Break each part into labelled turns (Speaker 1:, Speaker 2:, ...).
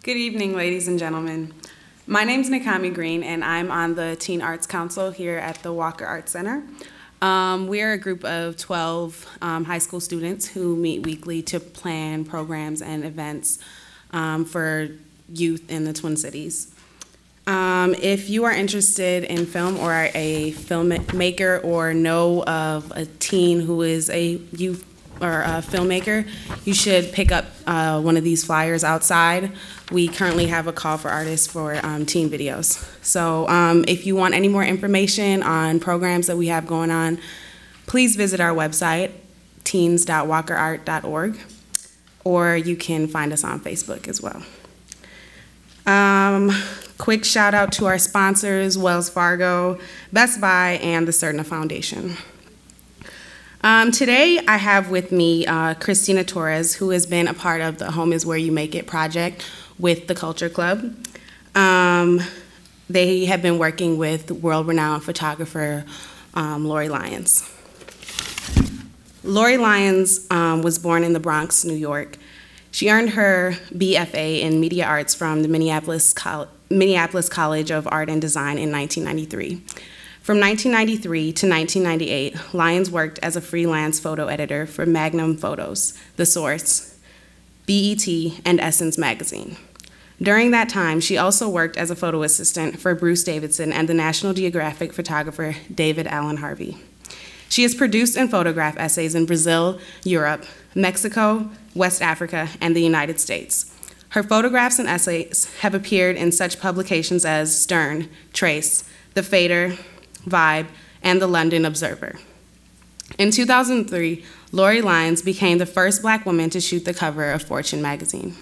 Speaker 1: Good evening, ladies and gentlemen. My name's Nakami Green, and I'm on the Teen Arts Council here at the Walker Arts Center. We are a group of 12 high school students who meet weekly to plan programs and events for youth in the Twin Cities. If you are interested in film or are a filmmaker or know of a teen who is a youth or a filmmaker, you should pick up one of these flyers outside. We currently have a call for artists for teen videos. So if you want any more information on programs that we have going on, please visit our website, teens.walkerart.org, or you can find us on Facebook as well. Quick shout out to our sponsors, Wells Fargo, Best Buy, and the Cerna Foundation. Today I have with me Christina Torres, who has been a part of the Home is Where You Make It project with the Culture Club. They have been working with world-renowned photographer Lauri Lyons. Lauri Lyons was born in the Bronx, New York. She earned her BFA in Media Arts from the Minneapolis College of Art and Design in 1993. From 1993 to 1998, Lyons worked as a freelance photo editor for Magnum Photos, The Source, BET, and Essence magazine. During that time, she also worked as a photo assistant for Bruce Davidson and the National Geographic photographer David Allen Harvey. She has produced and photographed essays in Brazil, Europe, Mexico, West Africa, and the United States. Her photographs and essays have appeared in such publications as Stern, Trace, The Fader, Vibe, and the London Observer. In 2003, Lauri Lyons became the first Black woman to shoot the cover of Fortune magazine.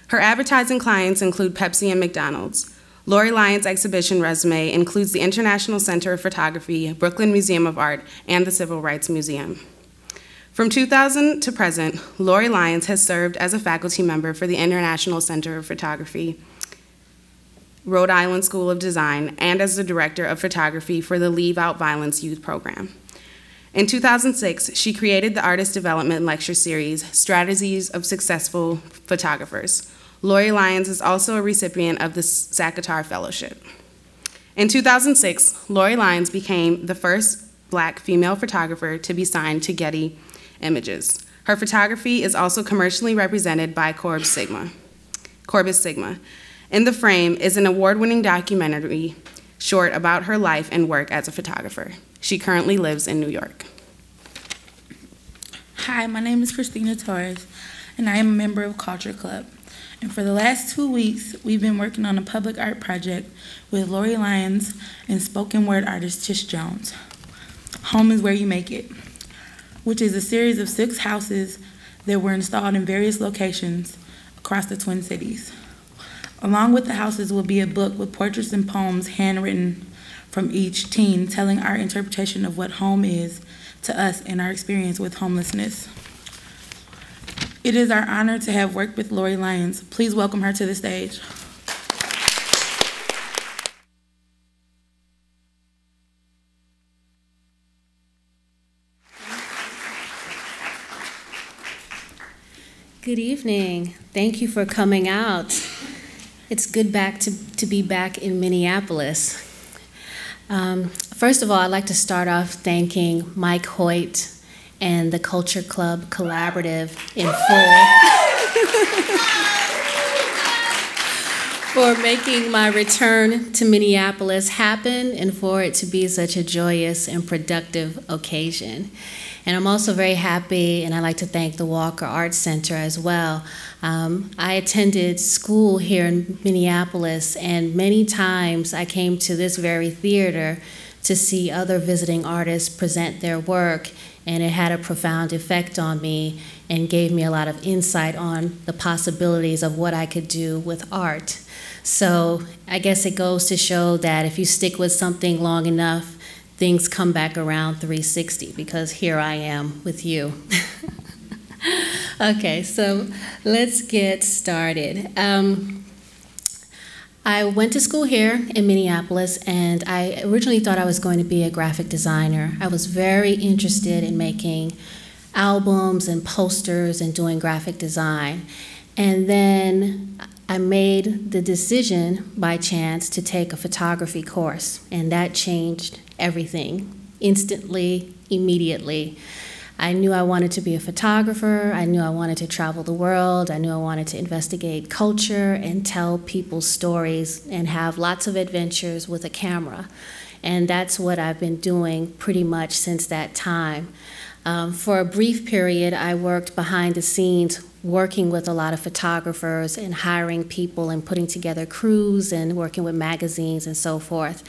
Speaker 1: Her advertising clients include Pepsi and McDonald's. Lauri Lyons' exhibition resume includes the International Center of Photography, Brooklyn Museum of Art, and the Civil Rights Museum. From 2000 to present, Lauri Lyons has served as a faculty member for the International Center of Photography, Rhode Island School of Design, and as the director of photography for the Leave Out Violence Youth Program. In 2006, she created the artist development lecture series, Strategies of Successful Photographers. Lauri Lyons is also a recipient of the Sacatar Fellowship. In 2006, Lauri Lyons became the first Black female photographer to be signed to Getty Images. Her photography is also commercially represented by Corbis Sigma. In the Frame is an award-winning documentary short about her life and work as a photographer. She currently lives in New York.
Speaker 2: Hi, my name is Christina Torres, and I am a member of Culture Club. And for the last 2 weeks, we've been working on a public art project with Lauri Lyons and spoken word artist Tish Jones. Home is Where You Make It, which is a series of 6 houses that were installed in various locations across the Twin Cities. Along with the houses will be a book with portraits and poems handwritten from each teen telling our interpretation of what home is to us and our experience with homelessness. It is our honor to have worked with Lauri Lyons. Please welcome her to the stage.
Speaker 3: Good evening. Thank you for coming out. It's good to be back in Minneapolis. First of all, I'd like to start off thanking Mike Hoyt and the Culture Klub Collaborative in full for making my return to Minneapolis happen and for it to be such a joyous and productive occasion. And I'm also very happy, and I'd like to thank the Walker Arts Center as well. I attended school here in Minneapolis, and many times I came to this very theater to see other visiting artists present their work, and it had a profound effect on me and gave me a lot of insight on the possibilities of what I could do with art. So I guess it goes to show that if you stick with something long enough, things come back around 360, because here I am with you. Okay, so let's get started. I went to school here in Minneapolis, and I originally thought I was going to be a graphic designer. I was very interested in making albums and posters and doing graphic design. And then I I made the decision by chance to take a photography course, and that changed everything instantly, immediately. I knew I wanted to be a photographer. I knew I wanted to travel the world. I knew I wanted to investigate culture and tell people's stories and have lots of adventures with a camera. And that's what I've been doing pretty much since that time. For a brief period, I worked behind the scenes working with a lot of photographers and hiring people and putting together crews and working with magazines and so forth.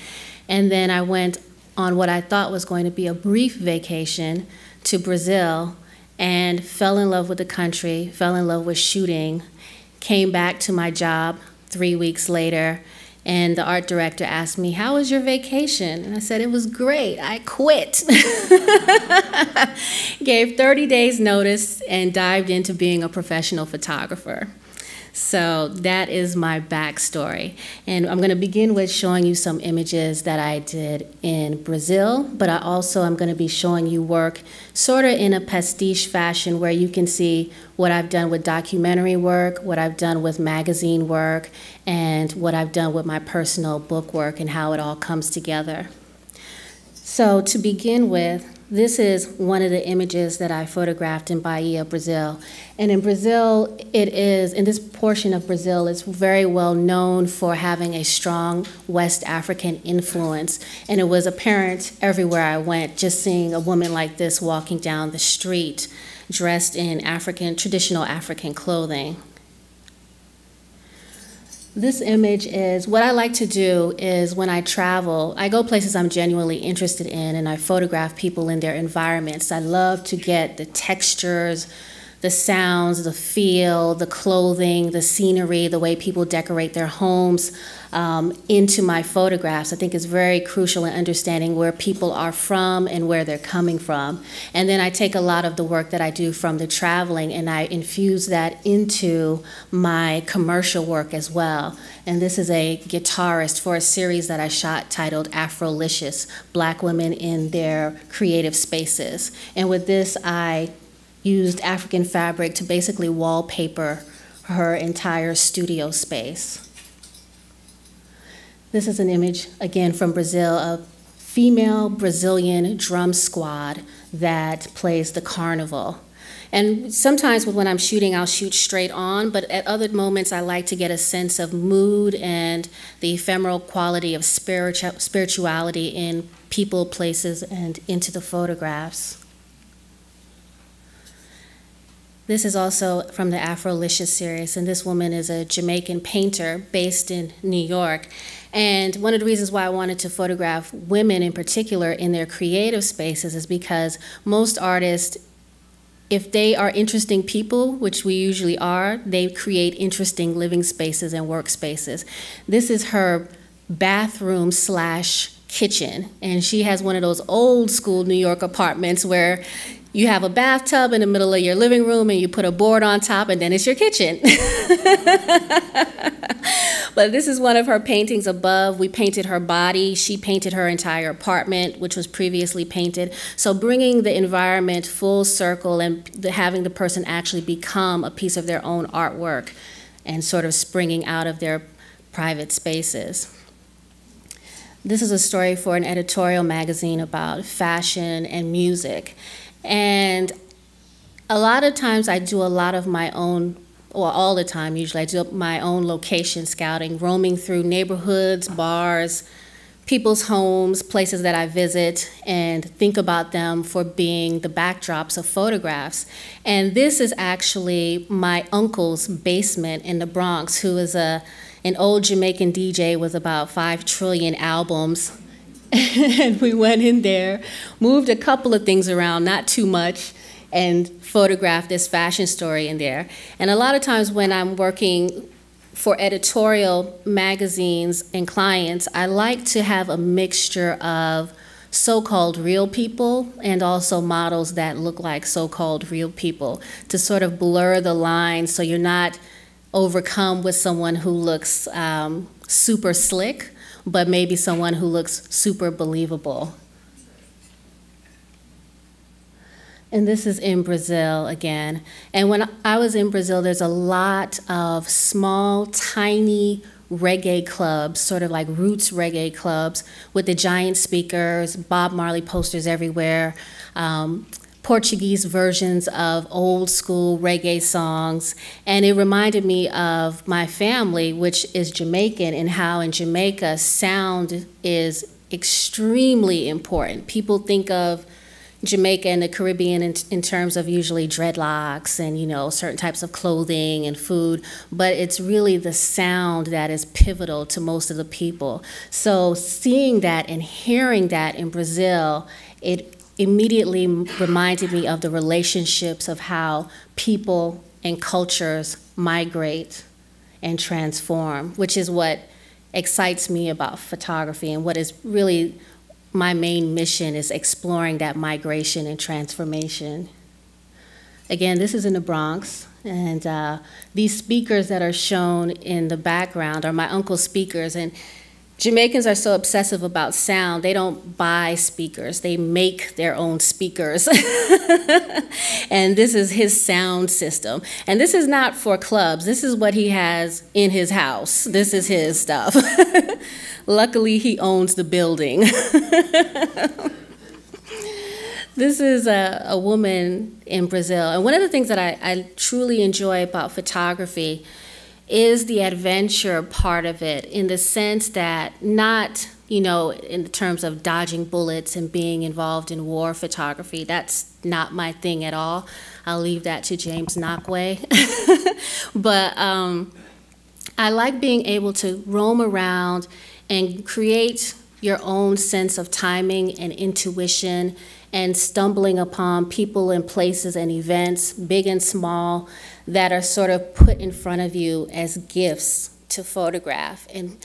Speaker 3: And then I went on what I thought was going to be a brief vacation to Brazil and fell in love with the country, fell in love with shooting, came back to my job 3 weeks later, and the art director asked me, "How was your vacation?" And I said, "It was great. I quit." Gave 30 days notice and dived into being a professional photographer. So that is my backstory. And I'm going to begin with showing you some images that I did in Brazil, but I also am going to be showing you work sort of in a pastiche fashion where you can see what I've done with documentary work, what I've done with magazine work, and what I've done with my personal book work and how it all comes together. So to begin with, this is one of the images that I photographed in Bahia, Brazil. And in Brazil, in this portion of Brazil, it's very well known for having a strong West African influence. And it was apparent everywhere I went, just seeing a woman like this walking down the street, dressed in traditional African clothing. This image is, what I like to do is when I travel, I go places I'm genuinely interested in and I photograph people in their environments. I love to get the textures, the sounds, the feel, the clothing, the scenery, the way people decorate their homes into my photographs. I think it's very crucial in understanding where people are from and where they're coming from. And then I take a lot of the work that I do from the traveling and I infuse that into my commercial work as well. And this is a guitarist for a series that I shot titled Afrolicious, Black Women in Their Creative Spaces. And with this, I used African fabric to basically wallpaper her entire studio space. This is an image, again, from Brazil, a female Brazilian drum squad that plays the carnival. And sometimes when I'm shooting, I'll shoot straight on, but at other moments I like to get a sense of mood and the ephemeral quality of spirituality in people, places, and into the photographs. This is also from the Afrolicious series, and this woman is a Jamaican painter based in New York. And one of the reasons why I wanted to photograph women in particular in their creative spaces is because most artists, if they are interesting people, which we usually are, they create interesting living spaces and workspaces. This is her bathroom / kitchen, and she has one of those old school New York apartments where you have a bathtub in the middle of your living room and you put a board on top and then it's your kitchen. But this is one of her paintings above. We painted her body. She painted her entire apartment, which was previously painted. So bringing the environment full circle and having the person actually become a piece of their own artwork and sort of springing out of their private spaces. This is a story for an editorial magazine about fashion and music. And a lot of times I do a lot of my own, or all the time usually, I do my own location scouting, roaming through neighborhoods, bars, people's homes, places that I visit, and think about them for being the backdrops of photographs. And this is actually my uncle's basement in the Bronx, who is an old Jamaican DJ with about 5 trillion albums. And we went in there, moved a couple of things around, not too much, and photographed this fashion story in there. And a lot of times when I'm working for editorial magazines and clients, I like to have a mixture of so-called real people and also models that look like so-called real people to sort of blur the lines so you're not overcome with someone who looks super slick, but maybe someone who looks super believable. And this is in Brazil again. And when I was in Brazil, there's a lot of small, tiny reggae clubs, sort of like roots reggae clubs, with the giant speakers, Bob Marley posters everywhere, Portuguese versions of old school reggae songs. And it reminded me of my family, which is Jamaican, and how in Jamaica sound is extremely important. People think of Jamaica and the Caribbean in terms of usually dreadlocks and, you know, certain types of clothing and food, but it's really the sound that is pivotal to most of the people. So seeing that and hearing that in Brazil, it immediately reminded me of the relationships of how people and cultures migrate and transform, which is what excites me about photography, and what is really my main mission is exploring that migration and transformation. Again, this is in the Bronx, and these speakers that are shown in the background are my uncle's speakers. And Jamaicans are so obsessive about sound, they don't buy speakers, they make their own speakers. And this is his sound system. And this is not for clubs, this is what he has in his house. This is his stuff. Luckily, he owns the building. This is a woman in Brazil. And one of the things that I truly enjoy about photography is the adventure part of it, in the sense that not, you know, in terms of dodging bullets and being involved in war photography. That's not my thing at all. I'll leave that to James Knockway. But I like being able to roam around and create your own sense of timing and intuition, and stumbling upon people and places and events, big and small, that are sort of put in front of you as gifts to photograph, and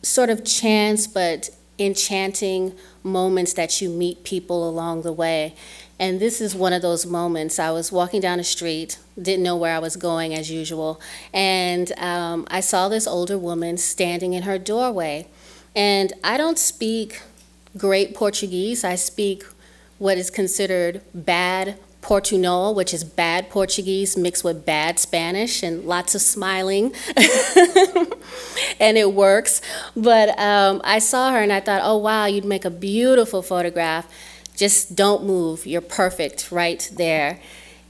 Speaker 3: sort of chance but enchanting moments that you meet people along the way. And this is one of those moments. I was walking down the street, didn't know where I was going as usual, and I saw this older woman standing in her doorway. And I don't speak great Portuguese. I speak what is considered bad Portunhol, which is bad Portuguese mixed with bad Spanish, and lots of smiling. And it works. But I saw her and I thought, oh wow, you'd make a beautiful photograph. Just don't move, you're perfect right there.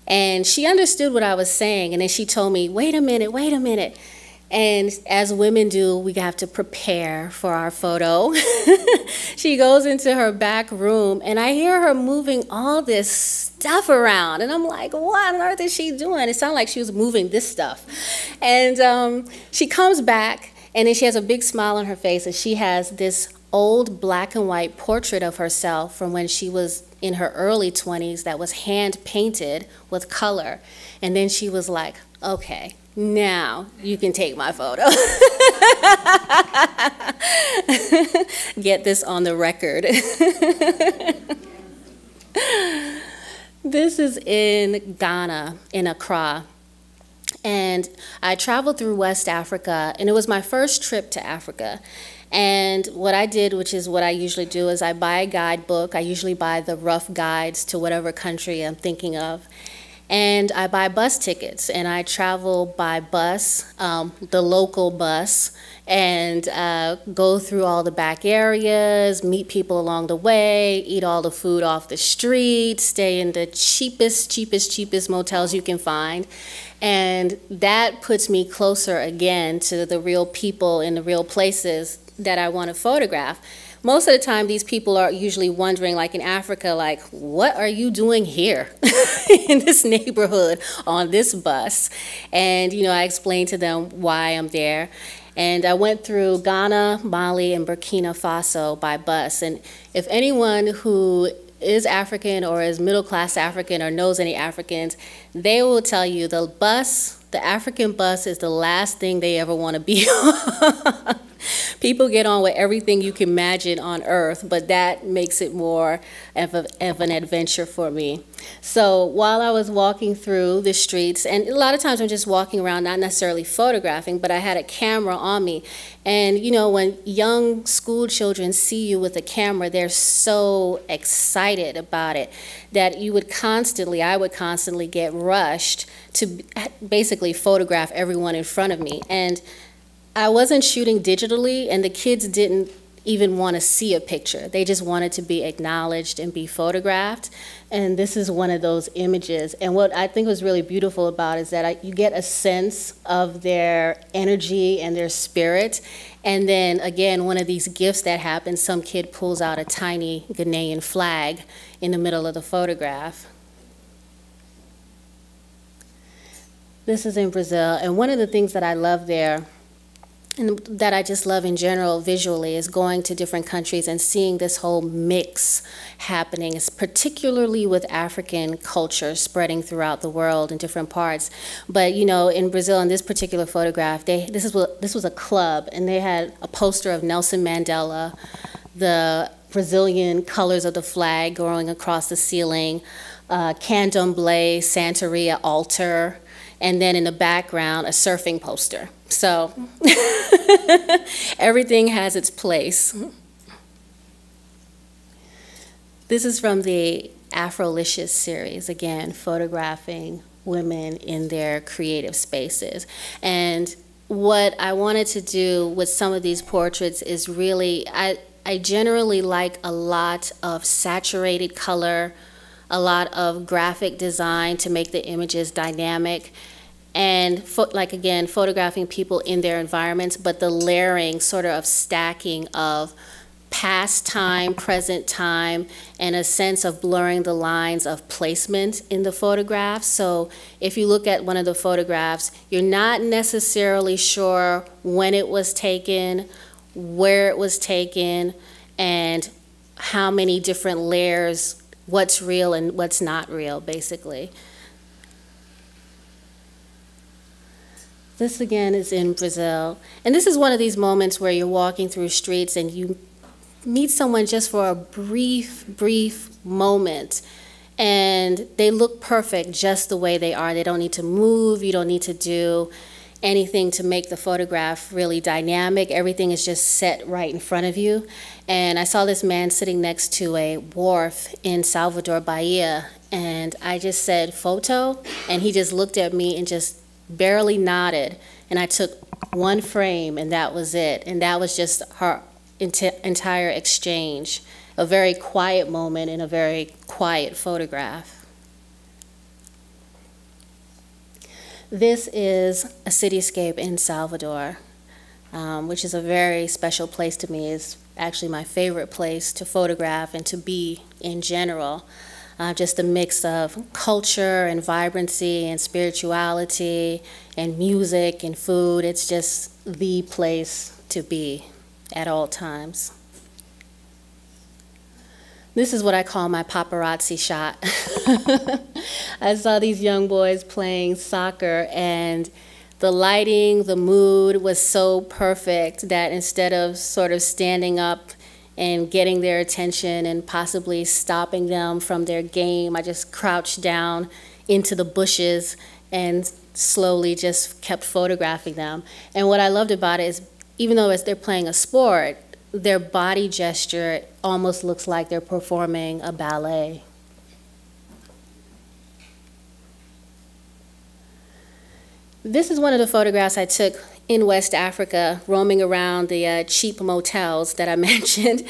Speaker 3: And she understood what I was saying, and then she told me, wait a minute, wait a minute. And as women do, we have to prepare for our photo. She goes into her back room, and I hear her moving all this stuff around. And I'm like, what on earth is she doing? It sounded like she was moving this stuff. And she comes back, and then she has a big smile on her face, and she has this old black and white portrait of herself from when she was in her early 20s that was hand painted with color. And then she was like, okay, now you can take my photo. Get this on the record. This is in Ghana, in Accra. And I traveled through West Africa, and it was my first trip to Africa. And what I did, which is what I usually do, is I buy a guidebook. I usually buy the rough guides to whatever country I'm thinking of. And I buy bus tickets, and I travel by bus, the local bus, and go through all the back areas, meet people along the way, eat all the food off the street, stay in the cheapest motels you can find. And that puts me closer again to the real people in the real places that I want to photograph. Most of the time, these people are usually wondering, like in Africa, like, what are you doing here in this neighborhood on this bus? And, you know, I explained to them why I'm there. And I went through Ghana, Mali, and Burkina Faso by bus. And if anyone who is African or is middle-class African or knows any Africans, they will tell you the African bus is the last thing they ever want to be on. People get on with everything you can imagine on Earth, but that makes it more of an adventure for me. So while I was walking through the streets, and a lot of times I'm just walking around, not necessarily photographing, but I had a camera on me. And you know, when young school children see you with a camera, they're so excited about it that I would constantly get rushed to basically photograph everyone in front of me. And I wasn't shooting digitally, and the kids didn't even want to see a picture. They just wanted to be acknowledged and be photographed. And this is one of those images. And what I think was really beautiful about it is that you get a sense of their energy and their spirit. And then again, one of these gifts that happens, some kid pulls out a tiny Ghanaian flag in the middle of the photograph. This is in Brazil, and one of the things that I love there, and that I just love in general visually, is going to different countries and seeing this whole mix happening, it's particularly with African culture spreading throughout the world in different parts. But you know, in Brazil, in this particular photograph, this was a club, and they had a poster of Nelson Mandela, the Brazilian colors of the flag going across the ceiling, Candomblé, Santeria altar, and then in the background, a surfing poster. So everything has its place. This is from the Afrolicious series, again, photographing women in their creative spaces. And what I wanted to do with some of these portraits is really, I generally like a lot of saturated color, a lot of graphic design to make the images dynamic, and like again, photographing people in their environments, but the layering, sort of stacking of past time, present time, and a sense of blurring the lines of placement in the photograph. So if you look at one of the photographs, you're not necessarily sure when it was taken, where it was taken, and how many different layers, what's real and what's not real, basically. This again is in Brazil. And this is one of these moments where you're walking through streets and you meet someone just for a brief moment, and they look perfect just the way they are. They don't need to move, you don't need to do anything to make the photograph really dynamic. Everything is just set right in front of you. And I saw this man sitting next to a wharf in Salvador, Bahia, and I just said, "Photo?" And he just looked at me and just barely nodded. And I took one frame, and that was it. And that was just our entire exchange. A very quiet moment in a very quiet photograph. This is a cityscape in Salvador, which is a very special place to me. It's actually my favorite place to photograph and to be in general. Just a mix of culture and vibrancy and spirituality and music and food. It's just the place to be at all times. This is what I call my paparazzi shot. I saw these young boys playing soccer, and the lighting, the mood was so perfect that instead of sort of standing up and getting their attention and possibly stopping them from their game, I just crouched down into the bushes and slowly just kept photographing them. And what I loved about it is, even though they're playing a sport, their body gesture almost looks like they're performing a ballet. This is one of the photographs I took in West Africa, roaming around the cheap motels that I mentioned.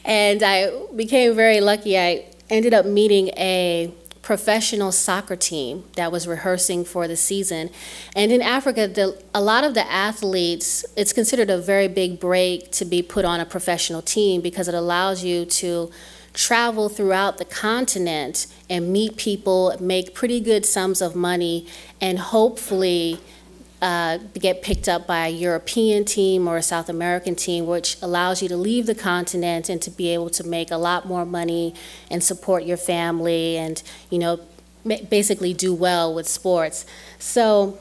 Speaker 3: And I became very lucky. I ended up meeting a professional soccer team that was rehearsing for the season. And in Africa, a lot of the athletes, it's considered a very big break to be put on a professional team because it allows you to travel throughout the continent and meet people, make pretty good sums of money, and hopefully get picked up by a European team or a South American team, which allows you to leave the continent and to be able to make a lot more money and support your family and, you know, basically do well with sports. So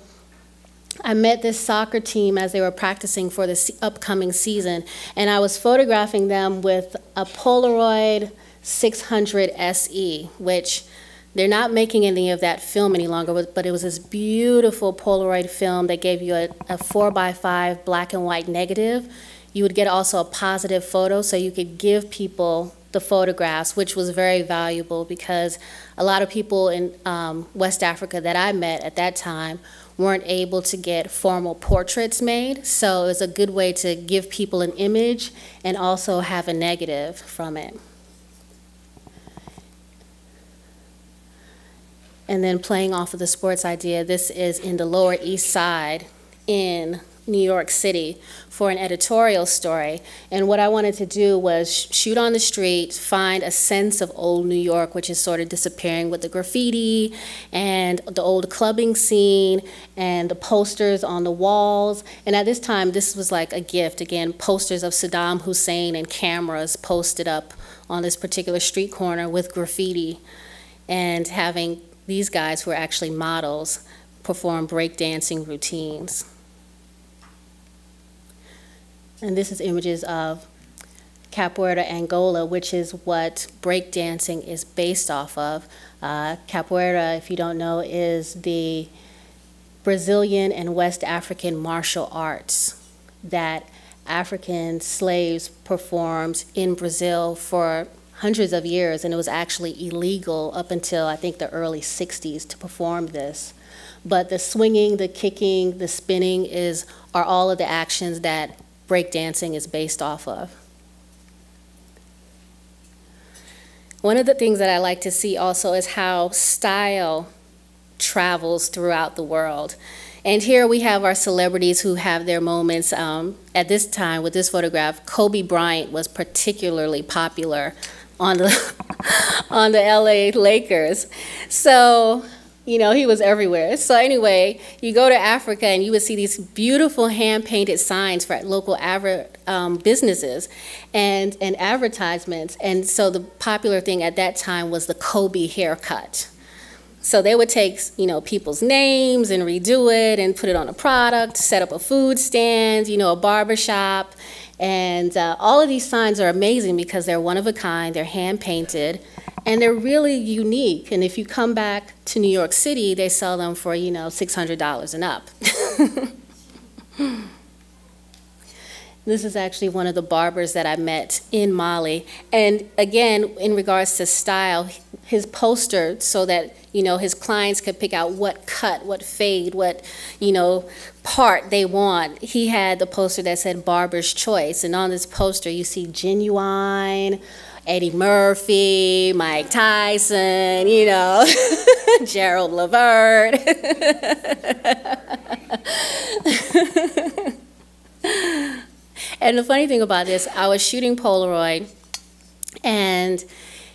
Speaker 3: I met this soccer team as they were practicing for the upcoming season, and I was photographing them with a Polaroid 600 SE, which they're not making any of that film any longer, but it was this beautiful Polaroid film that gave you a 4x5 black and white negative. You would get also a positive photo, so you could give people the photographs, which was very valuable because a lot of people in West Africa that I met at that time weren't able to get formal portraits made, so it was a good way to give people an image and also have a negative from it. And then playing off of the sports idea, this is in the Lower East Side in New York City for an editorial story. And what I wanted to do was shoot on the street, find a sense of old New York, which is sort of disappearing with the graffiti and the old clubbing scene and the posters on the walls. And at this time, this was like a gift. Again, posters of Saddam Hussein and cameras posted up on this particular street corner with graffiti, and having these guys who are actually models perform breakdancing routines. And this is images of Capoeira, Angola, which is what breakdancing is based off of. Capoeira, if you don't know, is the Brazilian and West African martial arts that African slaves performed in Brazil for hundreds of years, and it was actually illegal up until I think the early 60s to perform this. But the swinging, the kicking, the spinning are all of the actions that breakdancing is based off of. One of the things that I like to see also is how style travels throughout the world. And here we have our celebrities who have their moments. At this time, with this photograph, Kobe Bryant was particularly popular on the, on the LA Lakers. So, you know, he was everywhere. So anyway, you go to Africa and you would see these beautiful hand-painted signs for local businesses and advertisements. And so the popular thing at that time was the Kobe haircut. So they would take, you know, people's names and redo it and put it on a product, set up a food stand, you know, a barber shop. And all of these signs are amazing because they're one of a kind, they're hand-painted, and they're really unique. And if you come back to New York City, they sell them for, you know, $600 and up. This is actually one of the barbers that I met in Mali. And again, in regards to style, his poster, so that, you know, his clients could pick out what cut, what fade, what, you know, part they want. He had the poster that said Barber's Choice. And on this poster, you see Genuine, Eddie Murphy, Mike Tyson, you know, Gerald Levert. And the funny thing about this, I was shooting Polaroid, and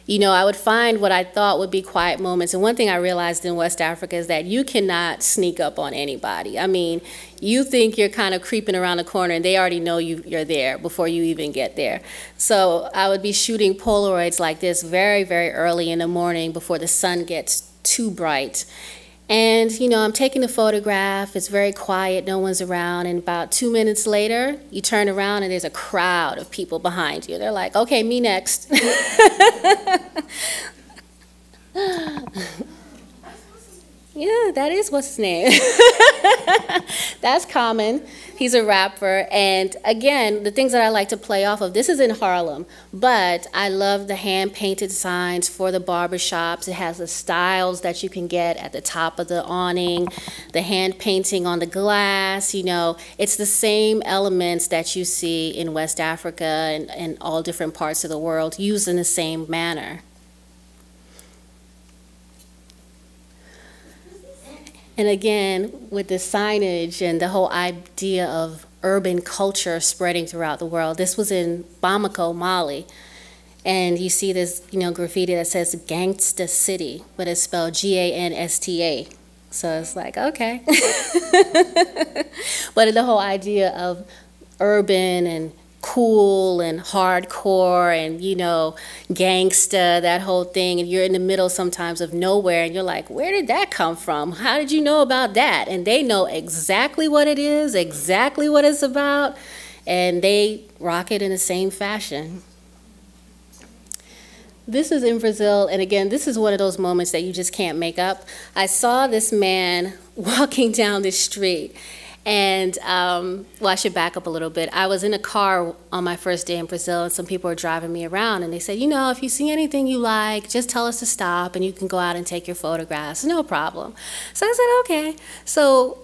Speaker 3: you know, I would find what I thought would be quiet moments. And one thing I realized in West Africa is that you cannot sneak up on anybody. I mean, you think you're kind of creeping around the corner and they already know you're there before you even get there. So I would be shooting Polaroids like this very, very early in the morning before the sun gets too bright. And, you know, I'm taking the photograph, it's very quiet, no one's around, and about 2 minutes later, you turn around and there's a crowd of people behind you. They're like, okay, me next. Yeah, that is what's his name. That's Common. He's a rapper. And again, the things that I like to play off of, this is in Harlem, but I love the hand-painted signs for the barbershops. It has the styles that you can get at the top of the awning, the hand painting on the glass, you know. It's the same elements that you see in West Africa and all different parts of the world used in the same manner. And again, with the signage and the whole idea of urban culture spreading throughout the world, this was in Bamako, Mali. And you see this, you know, graffiti that says Gangsta City, but it's spelled G-A-N-S-T-A. So it's like, okay. But the whole idea of urban and cool and hardcore and, you know, gangsta, that whole thing, and you're in the middle sometimes of nowhere and you're like, where did that come from? How did you know about that? And they know exactly what it is, exactly what it's about, and they rock it in the same fashion. This is in Brazil, and again, this is one of those moments that you just can't make up. I saw this man walking down the street, and, well, I should back up a little bit. I was in a car on my first day in Brazil, and some people were driving me around, and they said, you know, if you see anything you like, just tell us to stop, and you can go out and take your photographs. No problem. So I said, okay. So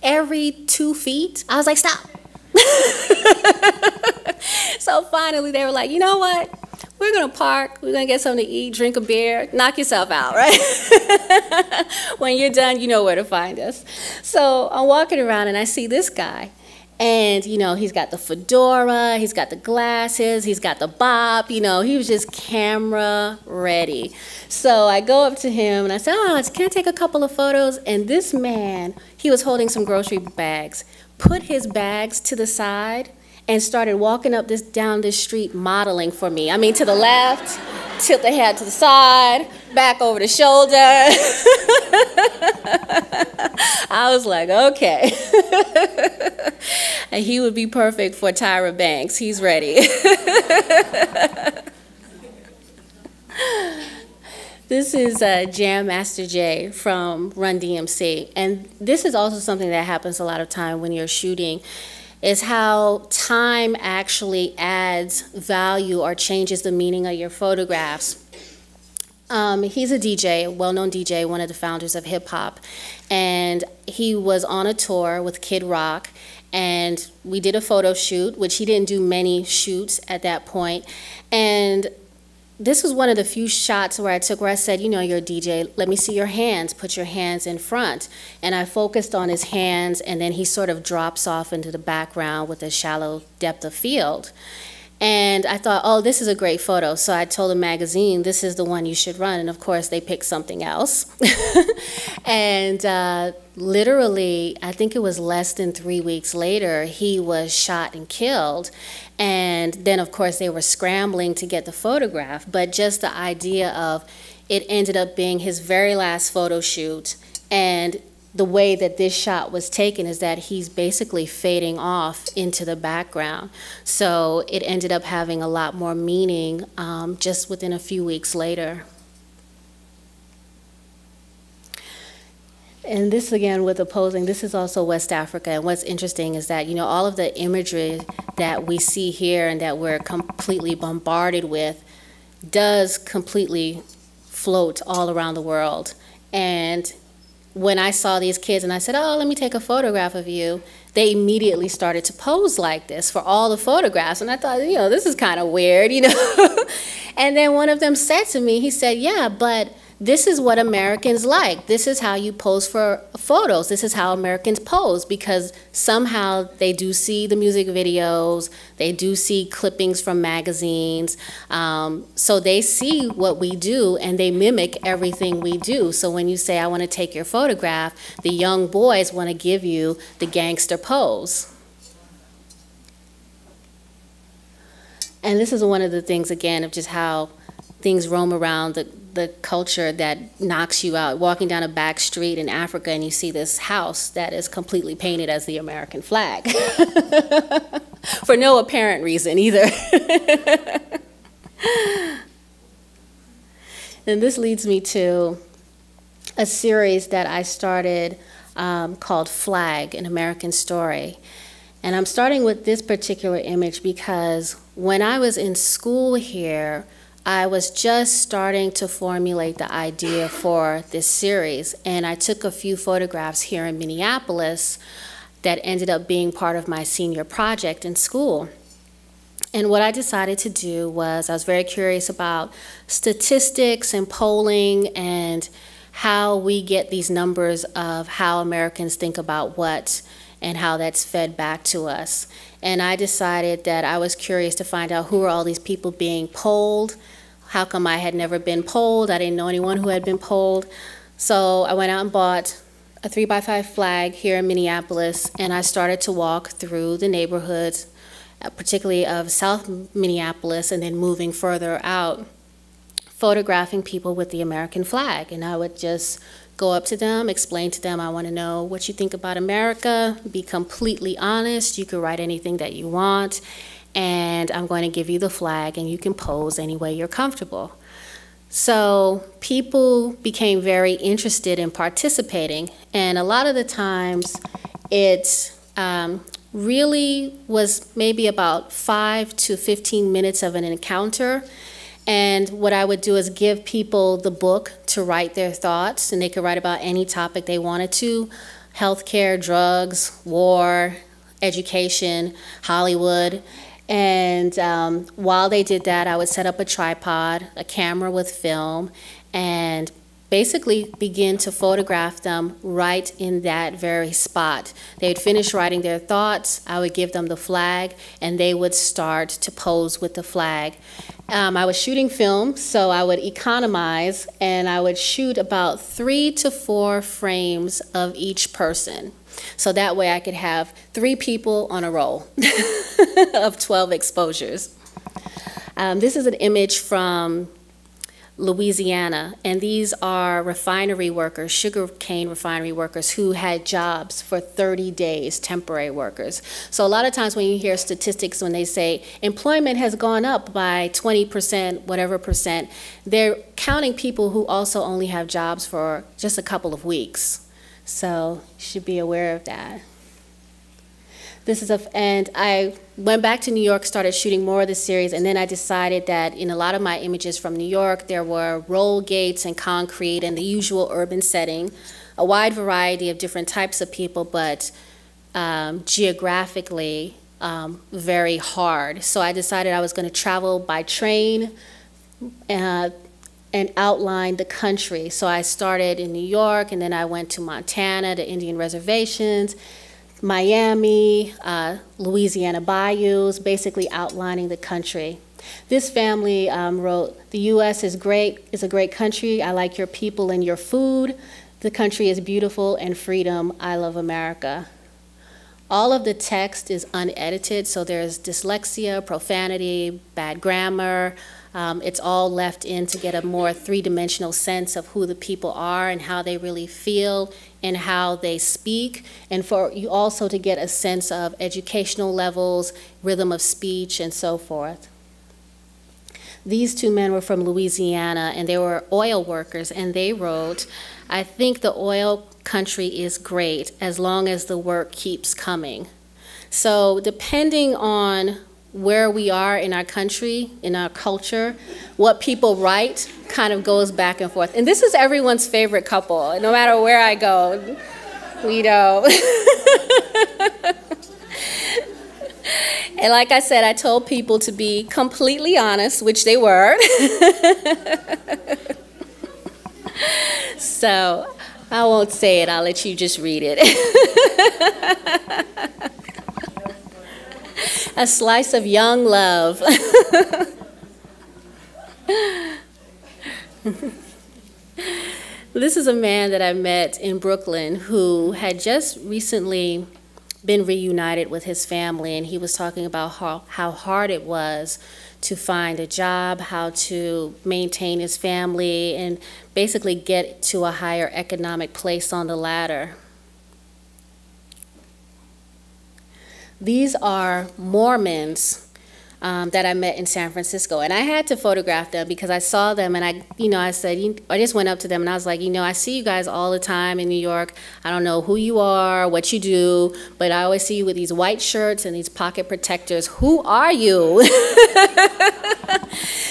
Speaker 3: every 2 feet, I was like, stop. So finally, they were like, you know what? We're going to park, we're going to get something to eat, drink a beer, knock yourself out, right? When you're done, you know where to find us. So I'm walking around and I see this guy. And, you know, he's got the fedora, he's got the glasses, he's got the bop, you know, he was just camera ready. So I go up to him and I said, oh, can I take a couple of photos? And this man, he was holding some grocery bags, put his bags to the side and started walking up down this street modeling for me. I mean, to the left, tilt the head to the side, back over the shoulder. I was like, okay. And he would be perfect for Tyra Banks. He's ready. This is Jam Master Jay from Run DMC. And this is also something that happens a lot of time when you're shooting, is how time actually adds value or changes the meaning of your photographs. He's a DJ, a well-known DJ, one of the founders of hip-hop, and he was on a tour with Kid Rock, and we did a photo shoot, which he didn't do many shoots at that point, and this was one of the few shots where I said, you know, you're a DJ, let me see your hands, put your hands in front. And I focused on his hands, and then he sort of drops off into the background with a shallow depth of field. And I thought, oh, this is a great photo. So I told the magazine, this is the one you should run. And of course, they picked something else. And literally, I think it was less than 3 weeks later, he was shot and killed. And then, of course, they were scrambling to get the photograph. But just the idea of it ended up being his very last photo shoot. And the way that this shot was taken is that he's basically fading off into the background. So it ended up having a lot more meaning just within a few weeks later. And this, again, with the posing, this is also West Africa. And what's interesting is that, you know, all of the imagery that we see here and that we're completely bombarded with does completely float all around the world. And when I saw these kids and I said, oh, let me take a photograph of you, they immediately started to pose like this for all the photographs. And I thought, you know, this is kind of weird, you know. And then one of them said to me, he said, yeah, but this is what Americans like. This is how you pose for photos. This is how Americans pose, because somehow they do see the music videos, they do see clippings from magazines, so they see what we do and they mimic everything we do. So when you say, I want to take your photograph, the young boys want to give you the gangster pose. And this is one of the things, again, of just how things roam around the culture that knocks you out. Walking down a back street in Africa and you see this house that is completely painted as the American flag. For no apparent reason either. And this leads me to a series that I started called Flag, An American Story. And I'm starting with this particular image because when I was in school here, I was just starting to formulate the idea for this series, and I took a few photographs here in Minneapolis that ended up being part of my senior project in school. And what I decided to do was, I was very curious about statistics and polling and how we get these numbers of how Americans think about what and how that's fed back to us. And I decided that I was curious to find out who are all these people being polled. How come I had never been polled? I didn't know anyone who had been polled. So I went out and bought a 3x5 flag here in Minneapolis, and I started to walk through the neighborhoods particularly of South Minneapolis, and then moving further out, photographing people with the American flag. And I would just go up to them, explain to them, I want to know what you think about America, be completely honest, you can write anything that you want, and I'm going to give you the flag and you can pose any way you're comfortable. So people became very interested in participating, and a lot of the times it really was maybe about 5 to 15 minutes of an encounter. And what I would do is give people the book to write their thoughts, and they could write about any topic they wanted to: healthcare, drugs, war, education, Hollywood. And while they did that, I would set up a tripod, a camera with film, and basically begin to photograph them right in that very spot. They would finish writing their thoughts, I would give them the flag, and they would start to pose with the flag. I was shooting film, so I would economize, and I would shoot about 3 to 4 frames of each person. So that way I could have 3 people on a roll of 12 exposures. This is an image from Louisiana, and these are refinery workers, sugarcane refinery workers who had jobs for 30 days, temporary workers. So a lot of times when you hear statistics, when they say employment has gone up by 20%, whatever percent, they're counting people who also only have jobs for just a couple of weeks. So you should be aware of that. And I went back to New York, started shooting more of the series, and then I decided that in a lot of my images from New York, there were roll gates and concrete and the usual urban setting, a wide variety of different types of people, but geographically very hard. So I decided I was going to travel by train and outline the country. So I started in New York, and then I went to Montana, the Indian reservations, Miami, Louisiana bayous, basically outlining the country. This family wrote, "The U.S. is a great country. I like your people and your food. The country is beautiful and freedom. I love America." All of the text is unedited, so there's dyslexia, profanity, bad grammar. It's all left in to get a more three-dimensional sense of who the people are and how they really feel and how they speak, and for you also to get a sense of educational levels, rhythm of speech, and so forth. These 2 men were from Louisiana, and they were oil workers, and they wrote, "I think the oil country is great as long as the work keeps coming." So depending on where we are in our country, in our culture, what people write kind of goes back and forth. And this is everyone's favorite couple. No matter where I go, we know. And like I said, I told people to be completely honest, which they were. So I won't say it, I'll let you just read it. A slice of young love. This is a man that I met in Brooklyn who had just recently been reunited with his family, and he was talking about how hard it was to find a job, how to maintain his family, and basically get to a higher economic place on the ladder. These are Mormons that I met in San Francisco, and I had to photograph them because I saw them, and I said, I just went up to them and I was like, I see you guys all the time in New York. I don't know who you are, what you do, but I always see you with these white shirts and these pocket protectors. Who are you?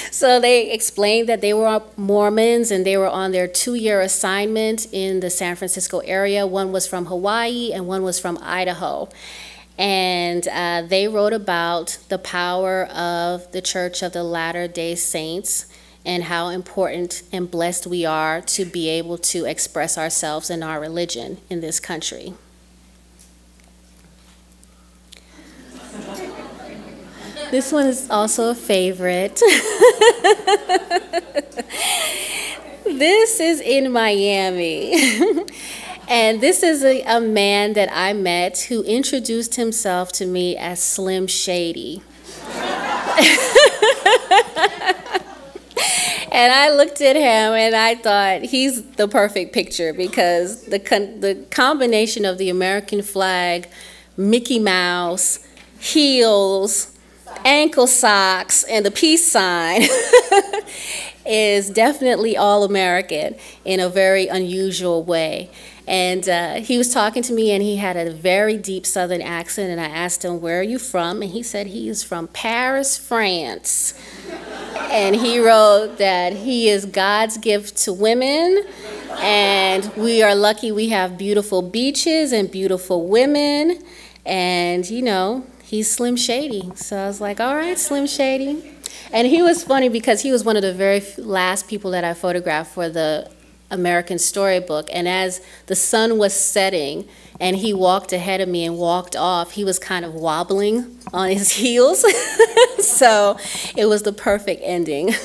Speaker 3: So they explained that they were Mormons and they were on their 2-year assignment in the San Francisco area. One was from Hawaii and one was from Idaho. And they wrote about the power of the Church of the Latter-day Saints and how important and blessed we are to be able to express ourselves in our religion in this country. This one is also a favorite. This is in Miami. And this is a man that I met who introduced himself to me as Slim Shady. And I looked at him and I thought he's the perfect picture, because the combination of the American flag, Mickey Mouse, heels, ankle socks, and the peace sign is definitely all American in a very unusual way. And he was talking to me, and he had a very deep Southern accent, and I asked him, "Where are you from?" And he said he is from Paris, France. And he wrote that he is God's gift to women, and we are lucky we have beautiful beaches and beautiful women, and, you know, he's Slim Shady. So I was like, all right, Slim Shady. And he was funny because he was one of the very last people that I photographed for the American Storybook, and as the sun was setting and he walked ahead of me and walked off, he was kind of wobbling on his heels. So it was the perfect ending.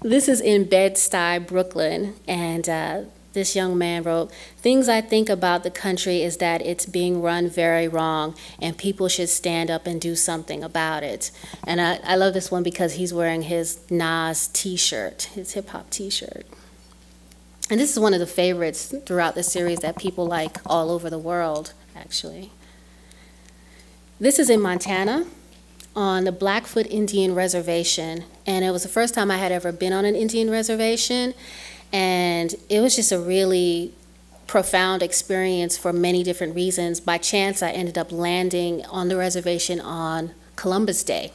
Speaker 3: This is in Bed-Stuy, Brooklyn, and this young man wrote, "Things I think about the country is that it's being run very wrong, and people should stand up and do something about it." And I love this one because he's wearing his Nas t-shirt, his hip-hop t-shirt. And this is one of the favorites throughout the series that people like all over the world, actually. This is in Montana on the Blackfoot Indian Reservation, and it was the first time I had ever been on an Indian reservation. And it was just a really profound experience for many different reasons. By chance, I ended up landing on the reservation on Columbus Day,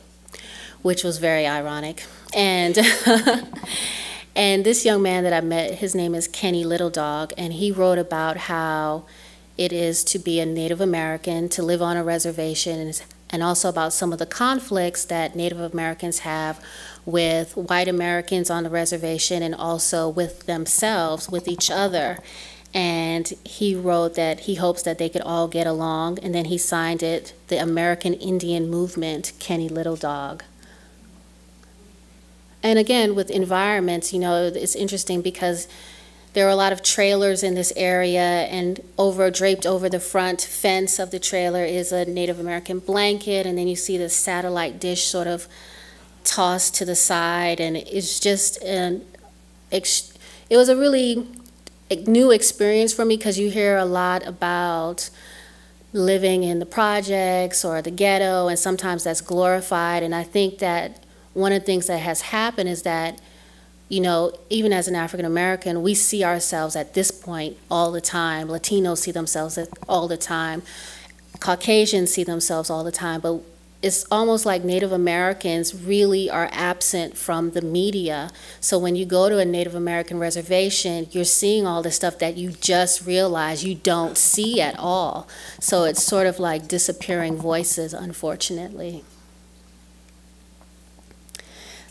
Speaker 3: which was very ironic. And, and this young man that I met, his name is Kenny Little Dog, and he wrote about how it is to be a Native American, to live on a reservation, and also about some of the conflicts that Native Americans have with white Americans on the reservation, and also with themselves, with each other. And he wrote that he hopes that they could all get along, and then he signed it, the American Indian Movement, Kenny Little Dog. And again, with environments, you know, it's interesting because there are a lot of trailers in this area, and draped over the front fence of the trailer is a Native American blanket, and then you see the satellite dish sort of tossed to the side, and it's just it was a really new experience for me, because you hear a lot about living in the projects or the ghetto, and sometimes that's glorified. And I think that one of the things that has happened is that, you know, even as an African American, we see ourselves at this point all the time. Latinos see themselves all the time. Caucasians see themselves all the time, but it's almost like Native Americans really are absent from the media. So when you go to a Native American reservation, you're seeing all the stuff that you just realize you don't see at all. So it's sort of like disappearing voices, unfortunately.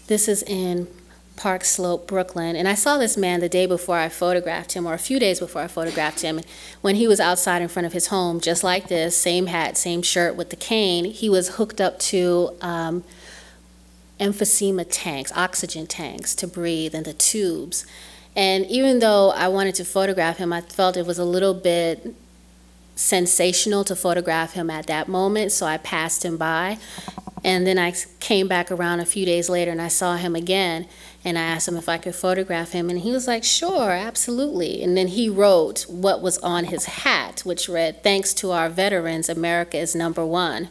Speaker 3: This is in Park Slope, Brooklyn. And I saw this man the day before I photographed him, or a few days before I photographed him. And when he was outside in front of his home, just like this, same hat, same shirt with the cane, he was hooked up to emphysema tanks, oxygen tanks to breathe, and the tubes. And even though I wanted to photograph him, I felt it was a little bit sensational to photograph him at that moment, so I passed him by. And then I came back around a few days later and I saw him again, and I asked him if I could photograph him, and he was like, sure, absolutely. And then he wrote what was on his hat, which read, "Thanks to our veterans, America is #1.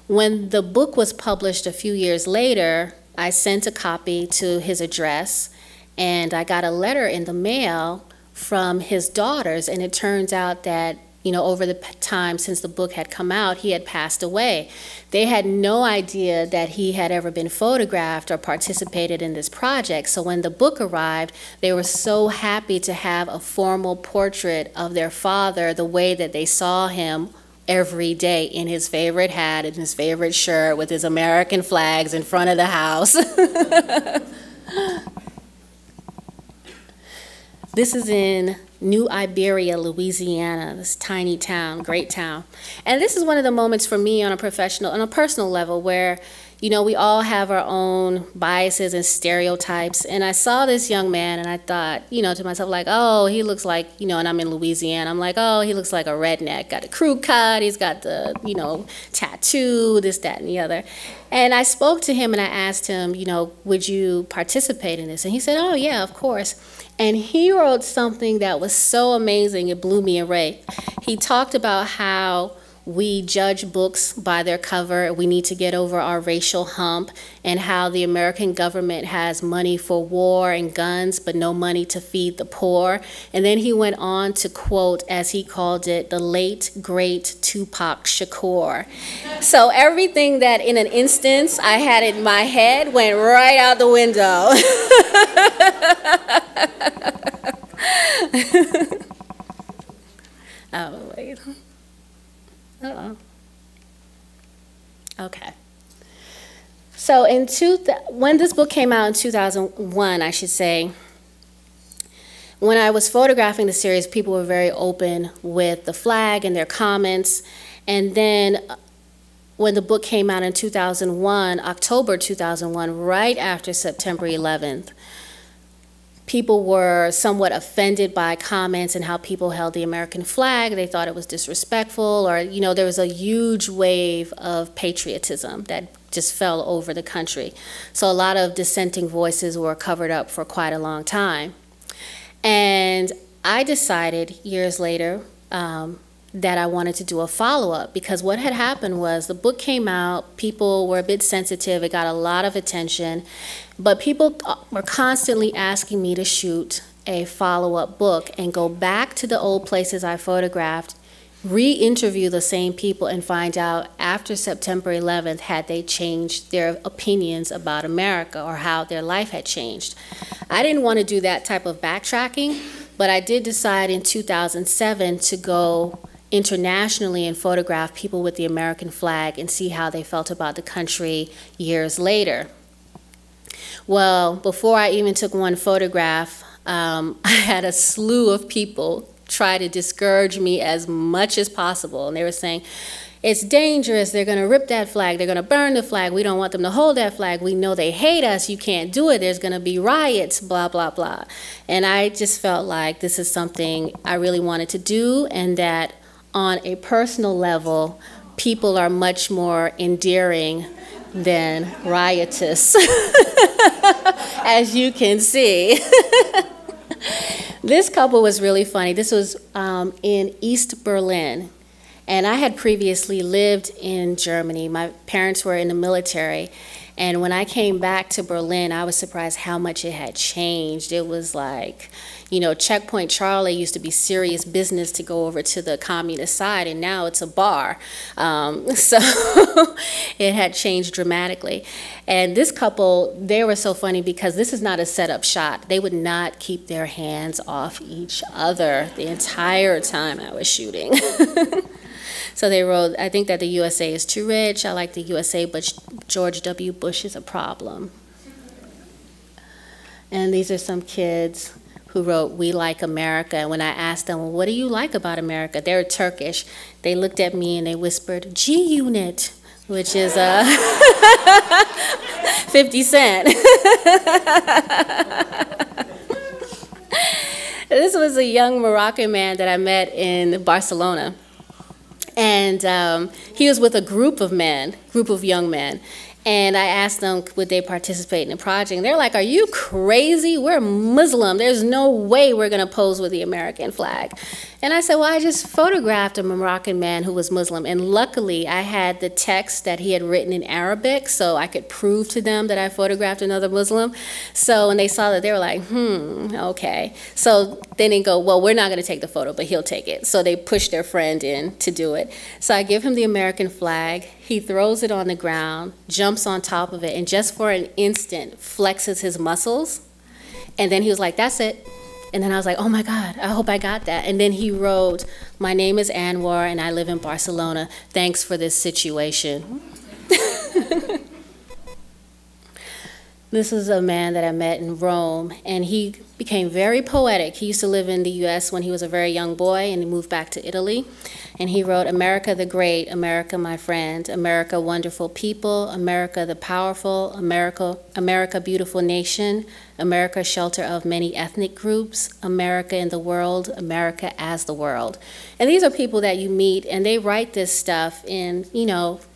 Speaker 3: When the book was published a few years later, I sent a copy to his address, and I got a letter in the mail from his daughters, and it turns out that, you know, over the time since the book had come out, he had passed away. They had no idea that he had ever been photographed or participated in this project. So when the book arrived, they were so happy to have a formal portrait of their father the way that they saw him every day, in his favorite hat and his favorite shirt with his American flags in front of the house. This is in New Iberia, Louisiana, this tiny town, great town. And this is one of the moments for me on a personal level where, you know, we all have our own biases and stereotypes. And I saw this young man and I thought, you know, to myself, like, oh, he looks like, you know, and I'm in Louisiana, I'm like, oh, he looks like a redneck, got a crew cut, he's got the, you know, tattoo, this, that, and the other. And I spoke to him and I asked him, you know, would you participate in this? And he said, oh, yeah, of course. And he wrote something that was so amazing, it blew me away. He talked about how we judge books by their cover. We need to get over our racial hump, and how the American government has money for war and guns, but no money to feed the poor. And then he went on to quote, as he called it, the late, great Tupac Shakur. So everything that in an instance I had in my head went right out the window. Oh, wait. Uh-oh. Okay. So when this book came out in 2001, I should say, when I was photographing the series, people were very open with the flag and their comments. And then when the book came out in 2001, October 2001, right after September 11th, people were somewhat offended by comments and how people held the American flag. They thought it was disrespectful, or, you know, there was a huge wave of patriotism that just fell over the country. So a lot of dissenting voices were covered up for quite a long time. And I decided years later that I wanted to do a follow-up, because what had happened was the book came out, people were a bit sensitive, it got a lot of attention, but people were constantly asking me to shoot a follow-up book and go back to the old places I photographed, re-interview the same people, and find out after September 11th had they changed their opinions about America or how their life had changed. I didn't want to do that type of backtracking, but I did decide in 2007 to go internationally and photograph people with the American flag and see how they felt about the country years later. Well, before I even took one photograph, I had a slew of people try to discourage me as much as possible. And they were saying, it's dangerous, they're going to rip that flag, they're going to burn the flag, we don't want them to hold that flag, we know they hate us, you can't do it, there's going to be riots, blah, blah, blah. And I just felt like this is something I really wanted to do, and that on a personal level, people are much more endearing than riotous, as you can see. This couple was really funny. This was in East Berlin, and I had previously lived in Germany. My parents were in the military, and when I came back to Berlin, I was surprised how much it had changed. It was like, you know, Checkpoint Charlie used to be serious business to go over to the communist side, and now it's a bar. So it had changed dramatically. And this couple, they were so funny because this is not a setup shot. They would not keep their hands off each other the entire time I was shooting. So they wrote, I think that the USA is too rich, I like the USA, but George W. Bush is a problem. And these are some kids who wrote, we like America. And when I asked them, well, what do you like about America? They're Turkish. They looked at me and they whispered, G-Unit, which is 50 Cent. This was a young Moroccan man that I met in Barcelona. And he was with a group of young men. And I asked them, would they participate in the project? And they're like, are you crazy? We're Muslim. There's no way we're going to pose with the American flag. And I said, well, I just photographed a Moroccan man who was Muslim. And luckily, I had the text that he had written in Arabic, so I could prove to them that I photographed another Muslim. So when they saw that, they were like, okay. So then they go, well, we're not going to take the photo, but he'll take it. So they pushed their friend in to do it. So I give him the American flag. He throws it on the ground, jumps on top of it, and just for an instant flexes his muscles. And then he was like, that's it. And then I was like, oh my God, I hope I got that. And then he wrote, my name is Anwar and I live in Barcelona. Thanks for this situation. This is a man that I met in Rome, and he became very poetic. He used to live in the US when he was a very young boy, and he moved back to Italy. And he wrote, America the Great, America my friend, America wonderful people, America the powerful, America beautiful nation, America shelter of many ethnic groups, America in the world, America as the world. And these are people that you meet, and they write this stuff in,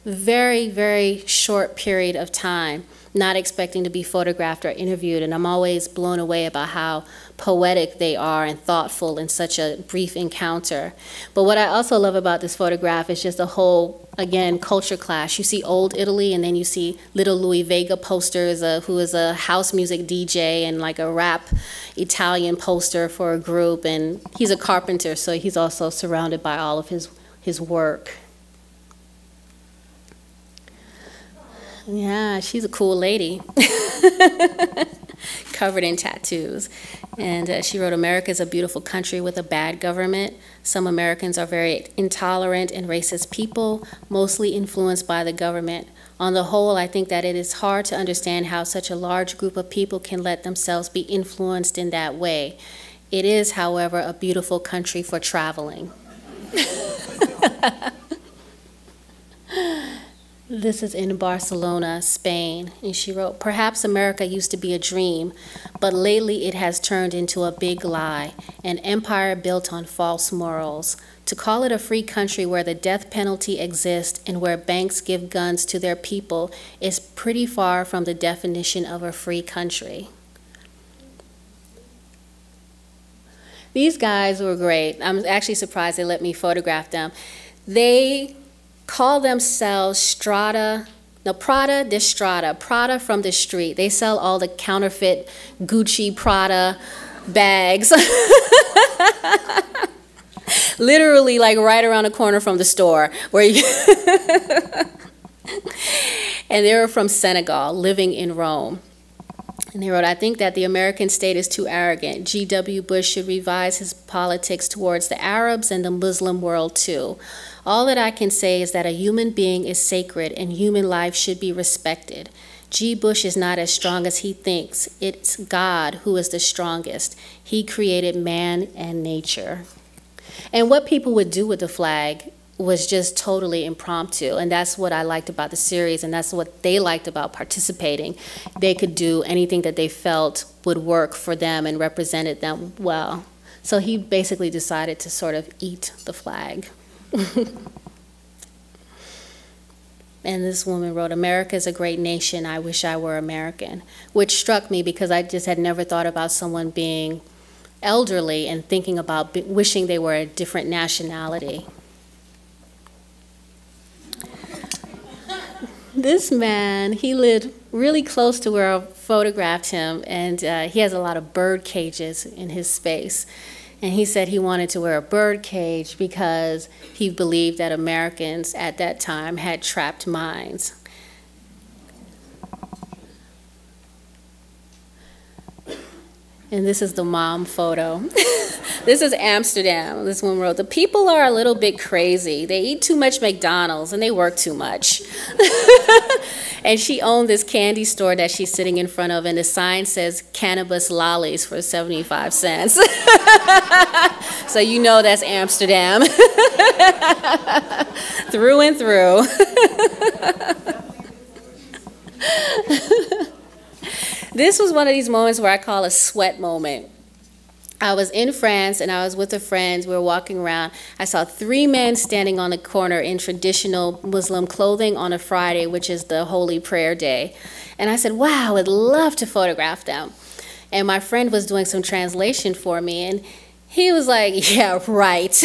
Speaker 3: very, very short period of time, not expecting to be photographed or interviewed. And I'm always blown away about how poetic they are and thoughtful in such a brief encounter. But what I also love about this photograph is just the whole, again, culture clash. You see old Italy, and then you see little Louis Vega posters, who is a house music DJ, and like a rap Italian poster for a group. And he's a carpenter, so he's also surrounded by all of his work. Yeah, she's a cool lady. Covered in tattoos. And she wrote, America is a beautiful country with a bad government. Some Americans are very intolerant and racist people, mostly influenced by the government. On the whole, I think that it is hard to understand how such a large group of people can let themselves be influenced in that way. It is, however, a beautiful country for traveling. This is in Barcelona, Spain, and she wrote, perhaps America used to be a dream, but lately it has turned into a big lie, an empire built on false morals. To call it a free country where the death penalty exists and where banks give guns to their people is pretty far from the definition of a free country. These guys were great. I'm actually surprised they let me photograph them. They call themselves Prada de Strada, Prada from the street. They sell all the counterfeit Gucci, Prada bags. Literally, like right around the corner from the store. Where you And they were from Senegal, living in Rome. And they wrote, I think that the American state is too arrogant. G.W. Bush should revise his politics towards the Arabs and the Muslim world too. All that I can say is that a human being is sacred and human life should be respected. G. Bush is not as strong as he thinks. It's God who is the strongest. He created man and nature. And what people would do with the flag was just totally impromptu. And that's what I liked about the series, and that's what they liked about participating. They could do anything that they felt would work for them and represented them well. So he basically decided to sort of eat the flag. And this woman wrote, America is a great nation. I wish I were American, which struck me because I just had never thought about someone being elderly and thinking about wishing they were a different nationality. This man, he lived really close to where I photographed him, and he has a lot of bird cages in his space. And he said he wanted to wear a bird cage because he believed that Americans at that time had trapped minds. And this is the mom photo. This is Amsterdam. This one wrote, the people are a little bit crazy. They eat too much McDonald's and they work too much. And she owned this candy store that she's sitting in front of, and the sign says cannabis lollies for 75 cents. So you know that's Amsterdam. Through and through. This was one of these moments where I call a sweat moment. I was in France and I was with a friend. We were walking around. I saw 3 men standing on the corner in traditional Muslim clothing on a Friday, which is the holy prayer day. And I said, wow, I would love to photograph them. And my friend was doing some translation for me, and he was like, yeah, right.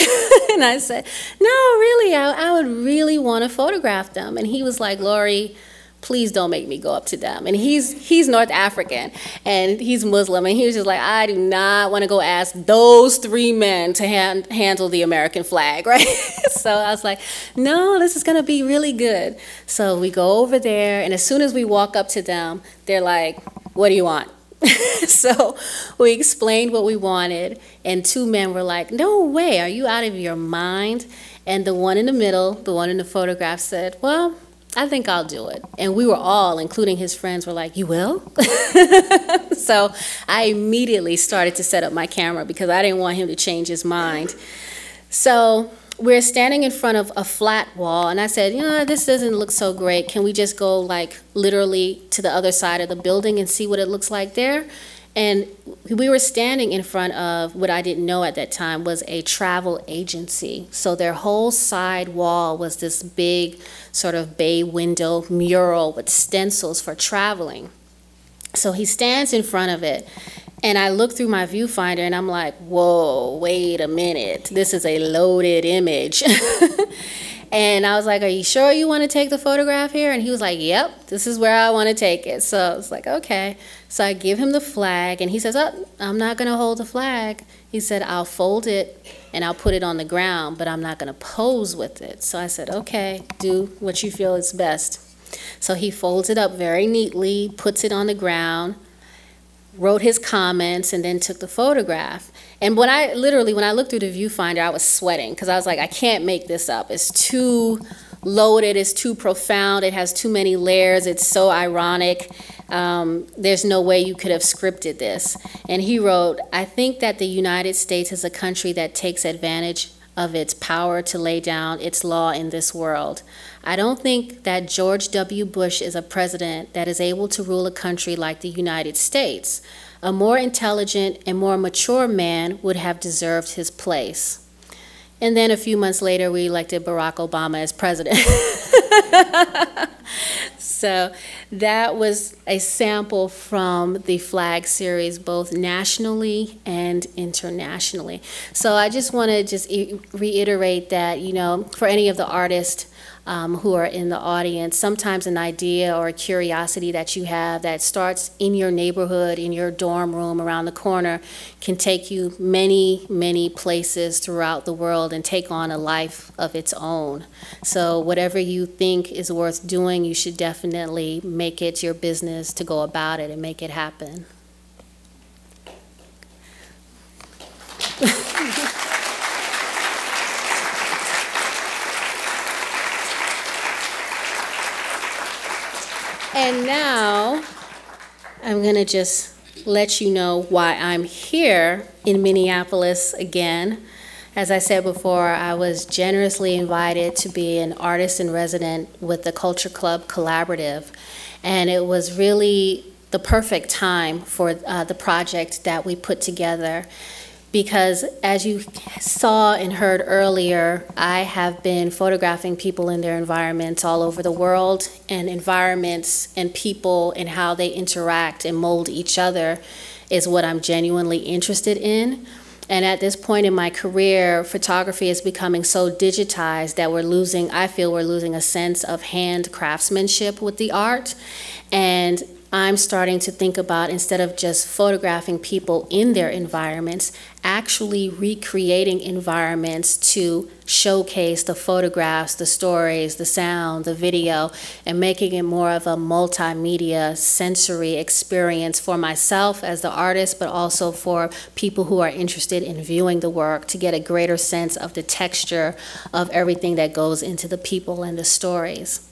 Speaker 3: And I said, no, really, I would really want to photograph them. And he was like, Lauri, please don't make me go up to them. And he's North African, and he's Muslim, and he was just like, I do not want to go ask those 3 men to handle the American flag, right? So I was like, no, this is going to be really good. So we go over there, and as soon as we walk up to them, they're like, what do you want? So we explained what we wanted, and 2 men were like, no way, are you out of your mind? And the one in the middle, the one in the photograph, said, well, I think I'll do it. And we were all, including his friends, were like, you will? So I immediately started to set up my camera because I didn't want him to change his mind. So we're standing in front of a flat wall, and I said, you know, this doesn't look so great. Can we just go like literally to the other side of the building and see what it looks like there? And we were standing in front of what I didn't know at that time was a travel agency. So their whole side wall was this big sort of bay window mural with stencils for traveling. So he stands in front of it, and I look through my viewfinder and I'm like, whoa, wait a minute, this is a loaded image. And I was like, are you sure you want to take the photograph here? And he was like, yep, this is where I want to take it. So I was like, okay. So I give him the flag, and he says, oh, I'm not going to hold the flag. He said, I'll fold it and I'll put it on the ground, but I'm not going to pose with it. So I said, okay, do what you feel is best. So he folds it up very neatly, puts it on the ground, wrote his comments, and then took the photograph. And when I looked through the viewfinder, I was sweating because I was like, I can't make this up. It's too loaded, it's too profound, it has too many layers, it's so ironic. There's no way you could have scripted this. And he wrote, I think that the United States is a country that takes advantage of its power to lay down its law in this world. I don't think that George W. Bush is a president that is able to rule a country like the United States. A more intelligent and more mature man would have deserved his place. And then a few months later, we elected Barack Obama as president. So that was a sample from the flag series, both nationally and internationally. So I just want to reiterate that, you know, for any of the artists who are in the audience, sometimes an idea or a curiosity that you have that starts in your neighborhood, in your dorm room, around the corner, can take you many, many places throughout the world and take on a life of its own. So whatever you think is worth doing, you should definitely make it your business to go about it and make it happen. And now I'm going to just let you know why I'm here in Minneapolis again. As I said before, I was generously invited to be an artist in resident with the Culture Klub Collaborative. And it was really the perfect time for the project that we put together. Because as you saw and heard earlier, I have been photographing people in their environments all over the world, and environments and people and how they interact and mold each other is what I'm genuinely interested in. And at this point in my career, photography is becoming so digitized that I feel we're losing a sense of hand craftsmanship with the art. And I'm starting to think about, instead of just photographing people in their environments, actually recreating environments to showcase the photographs, the stories, the sound, the video, and making it more of a multimedia sensory experience for myself as the artist, but also for people who are interested in viewing the work to get a greater sense of the texture of everything that goes into the people and the stories.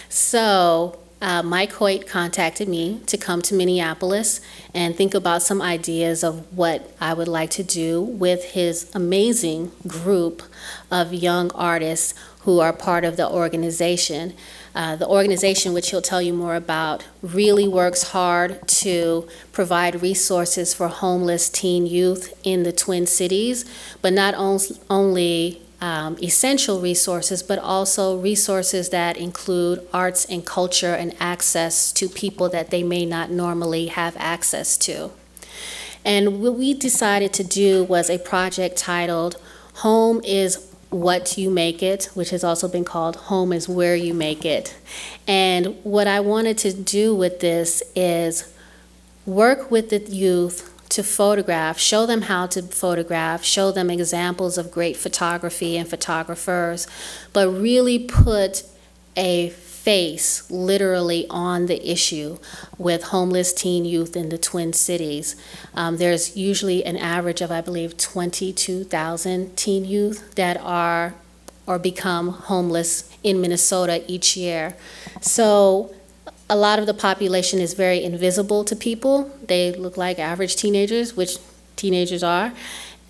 Speaker 3: So Mike Hoyt contacted me to come to Minneapolis and think about some ideas of what I would like to do with his amazing group of young artists who are part of the organization. The organization, which he'll tell you more about, really works hard to provide resources for homeless teen youth in the Twin Cities, but not only essential resources, but also resources that include arts and culture and access to people that they may not normally have access to. And what we decided to do was a project titled Home is What You Make It, which has also been called Home is Where You Make It. And what I wanted to do with this is work with the youth to photograph, show them how to photograph, show them examples of great photography and photographers, but really put a face literally on the issue with homeless teen youth in the Twin Cities. There's usually an average of, I believe, 22,000 teen youth that are or become homeless in Minnesota each year. So a lot of the population is very invisible to people. They look like average teenagers, which teenagers are.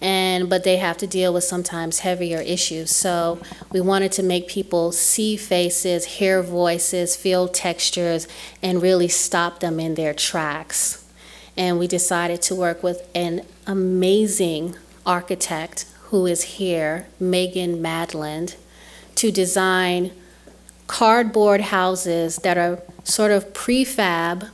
Speaker 3: but they have to deal with sometimes heavier issues. So we wanted to make people see faces, hear voices, feel textures, and really stop them in their tracks. And we decided to work with an amazing architect who is here, Megan Madland, to design cardboard houses that are sort of prefab,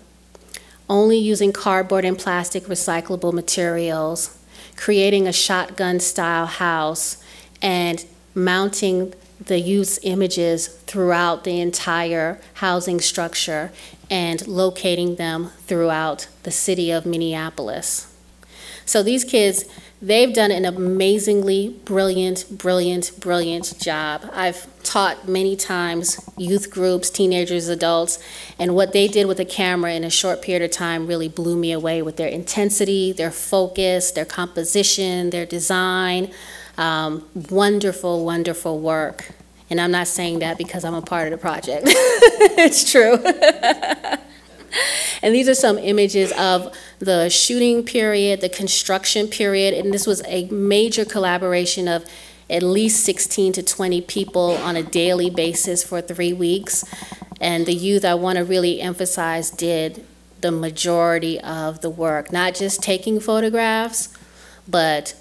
Speaker 3: only using cardboard and plastic recyclable materials, creating a shotgun-style house, and mounting the youth's images throughout the entire housing structure and locating them throughout the city of Minneapolis. So these kids, they've done an amazingly brilliant job. I've taught many times youth groups, teenagers, adults, and what they did with the camera in a short period of time really blew me away with their intensity, their focus, their composition, their design. Wonderful, wonderful work. And I'm not saying that because I'm a part of the project. It's true. And these are some images of the shooting period, the construction period, and this was a major collaboration of at least 16 to 20 people on a daily basis for 3 weeks. And the youth, I want to really emphasize, did the majority of the work, not just taking photographs, but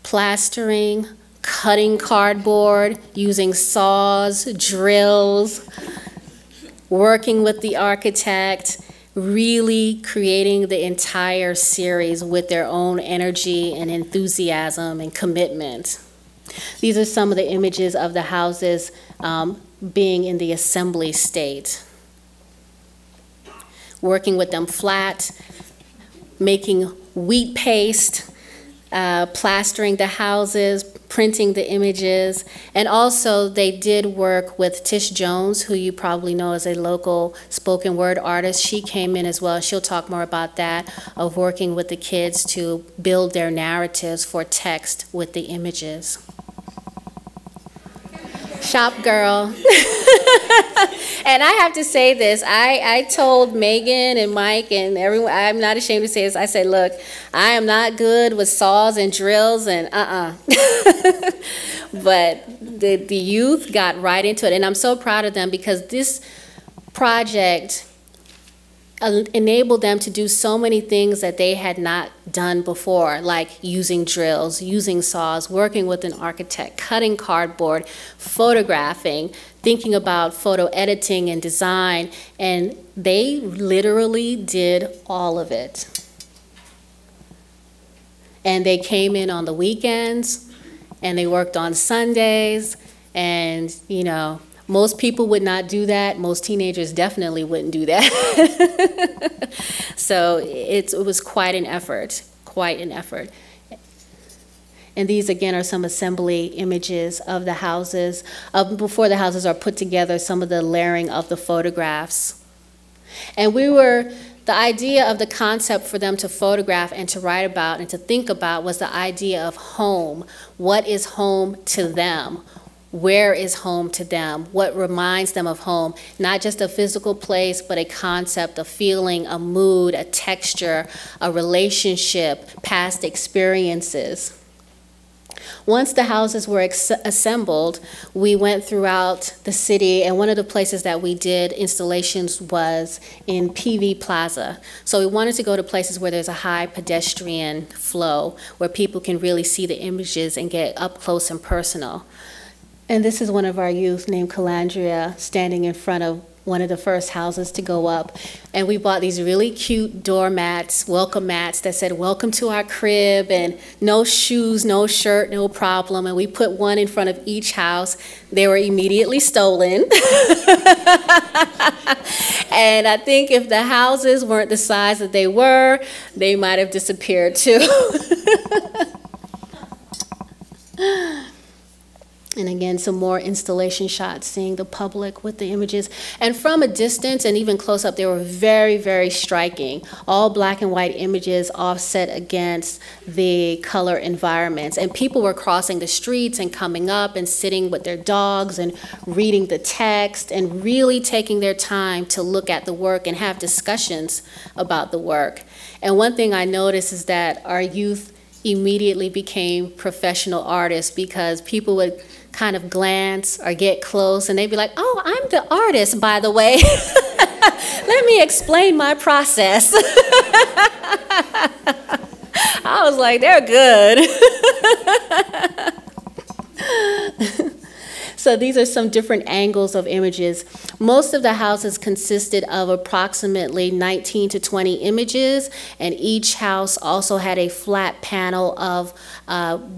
Speaker 3: plastering, cutting cardboard, using saws, drills, working with the architect, really creating the entire series with their own energy and enthusiasm and commitment. These are some of the images of the houses being in the assembly state. Working with them flat, making wheat paste, plastering the houses, printing the images, and also they did work with Tish Jones, who you probably know as a local spoken word artist. She came in as well. She'll talk more about that, of working with the kids to build their narratives for text with the images. Shop girl. And I have to say this, I told Megan and Mike and everyone, I'm not ashamed to say this, I said, look, I am not good with saws and drills and But the youth got right into it, and I'm so proud of them because this project enabled them to do so many things that they had not done before, like using drills, using saws, working with an architect, cutting cardboard, photographing, thinking about photo editing and design, and they literally did all of it. And they came in on the weekends, and they worked on Sundays, and you know, most people would not do that. Most teenagers definitely wouldn't do that. So it was quite an effort, quite an effort. And these, again, are some assembly images of the houses. Before the houses are put together, some of the layering of the photographs. And the idea of the concept for them to photograph and to write about and to think about was the idea of home. What is home to them? Where is home to them? What reminds them of home? Not just a physical place, but a concept, a feeling, a mood, a texture, a relationship, past experiences. Once the houses were assembled, we went throughout the city, and one of the places that we did installations was in PV Plaza. So we wanted to go to places where there's a high pedestrian flow, where people can really see the images and get up close and personal. And this is one of our youth named Calandria standing in front of one of the first houses to go up. And we bought these really cute doormats, welcome mats that said, welcome to our crib, and no shoes, no shirt, no problem. And we put one in front of each house. They were immediately stolen. And I think if the houses weren't the size that they were, they might have disappeared too. And again, some more installation shots, seeing the public with the images. And from a distance and even close up, they were very, very striking. All black and white images offset against the color environments. And people were crossing the streets and coming up and sitting with their dogs and reading the text and really taking their time to look at the work and have discussions about the work. And one thing I noticed is that our youth immediately became professional artists because people would kind of glance or get close and they'd be like, oh, I'm the artist, by the way. Let me explain my process. I was like, they're good. So these are some different angles of images. Most of the houses consisted of approximately 19 to 20 images, and each house also had a flat panel of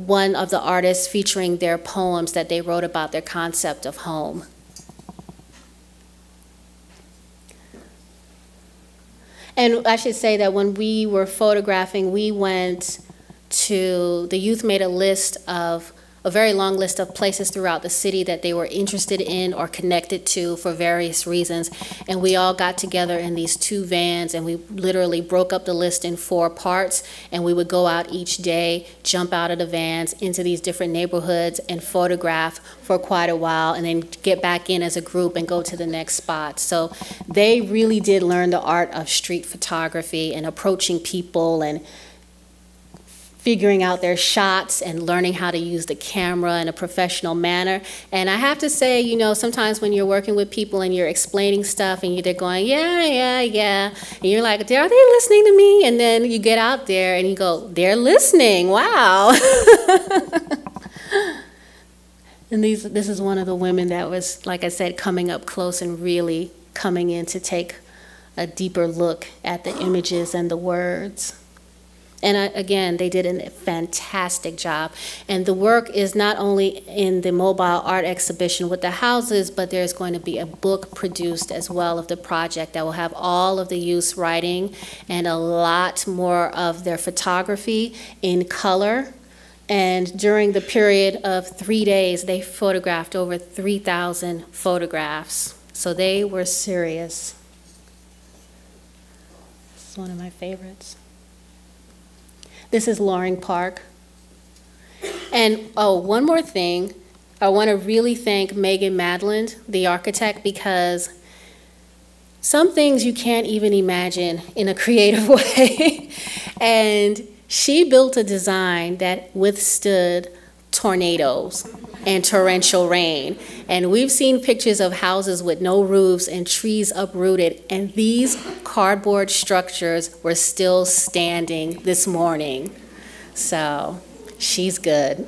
Speaker 3: one of the artists featuring their poems that they wrote about their concept of home. And I should say that when we were photographing, we went to, the youth made a list of, a very long list of places throughout the city that they were interested in or connected to for various reasons. And we all got together in these 2 vans and we literally broke up the list in 4 parts, and we would go out each day, jump out of the vans into these different neighborhoods and photograph for quite a while and then get back in as a group and go to the next spot. So they really did learn the art of street photography and approaching people and figuring out their shots and learning how to use the camera in a professional manner. And I have to say, you know, sometimes when you're working with people and you're explaining stuff and they're going, yeah, and you're like, are they listening to me? And then you get out there and you go, they're listening, wow. And this is one of the women that was, like I said, coming up close and really coming in to take a deeper look at the images and the words. And again, they did a fantastic job. And the work is not only in the mobile art exhibition with the houses, but there's going to be a book produced as well of the project that will have all of the youth's writing and a lot more of their photography in color. And during the period of 3 days, they photographed over 3,000 photographs. So they were serious. This is one of my favorites. This is Loring Park. And oh, one more thing. I want to really thank Megan Madland, the architect, because some things you can't even imagine in a creative way. And she built a design that withstood tornadoes and torrential rain. And we've seen pictures of houses with no roofs and trees uprooted, and these cardboard structures were still standing this morning. So she's good.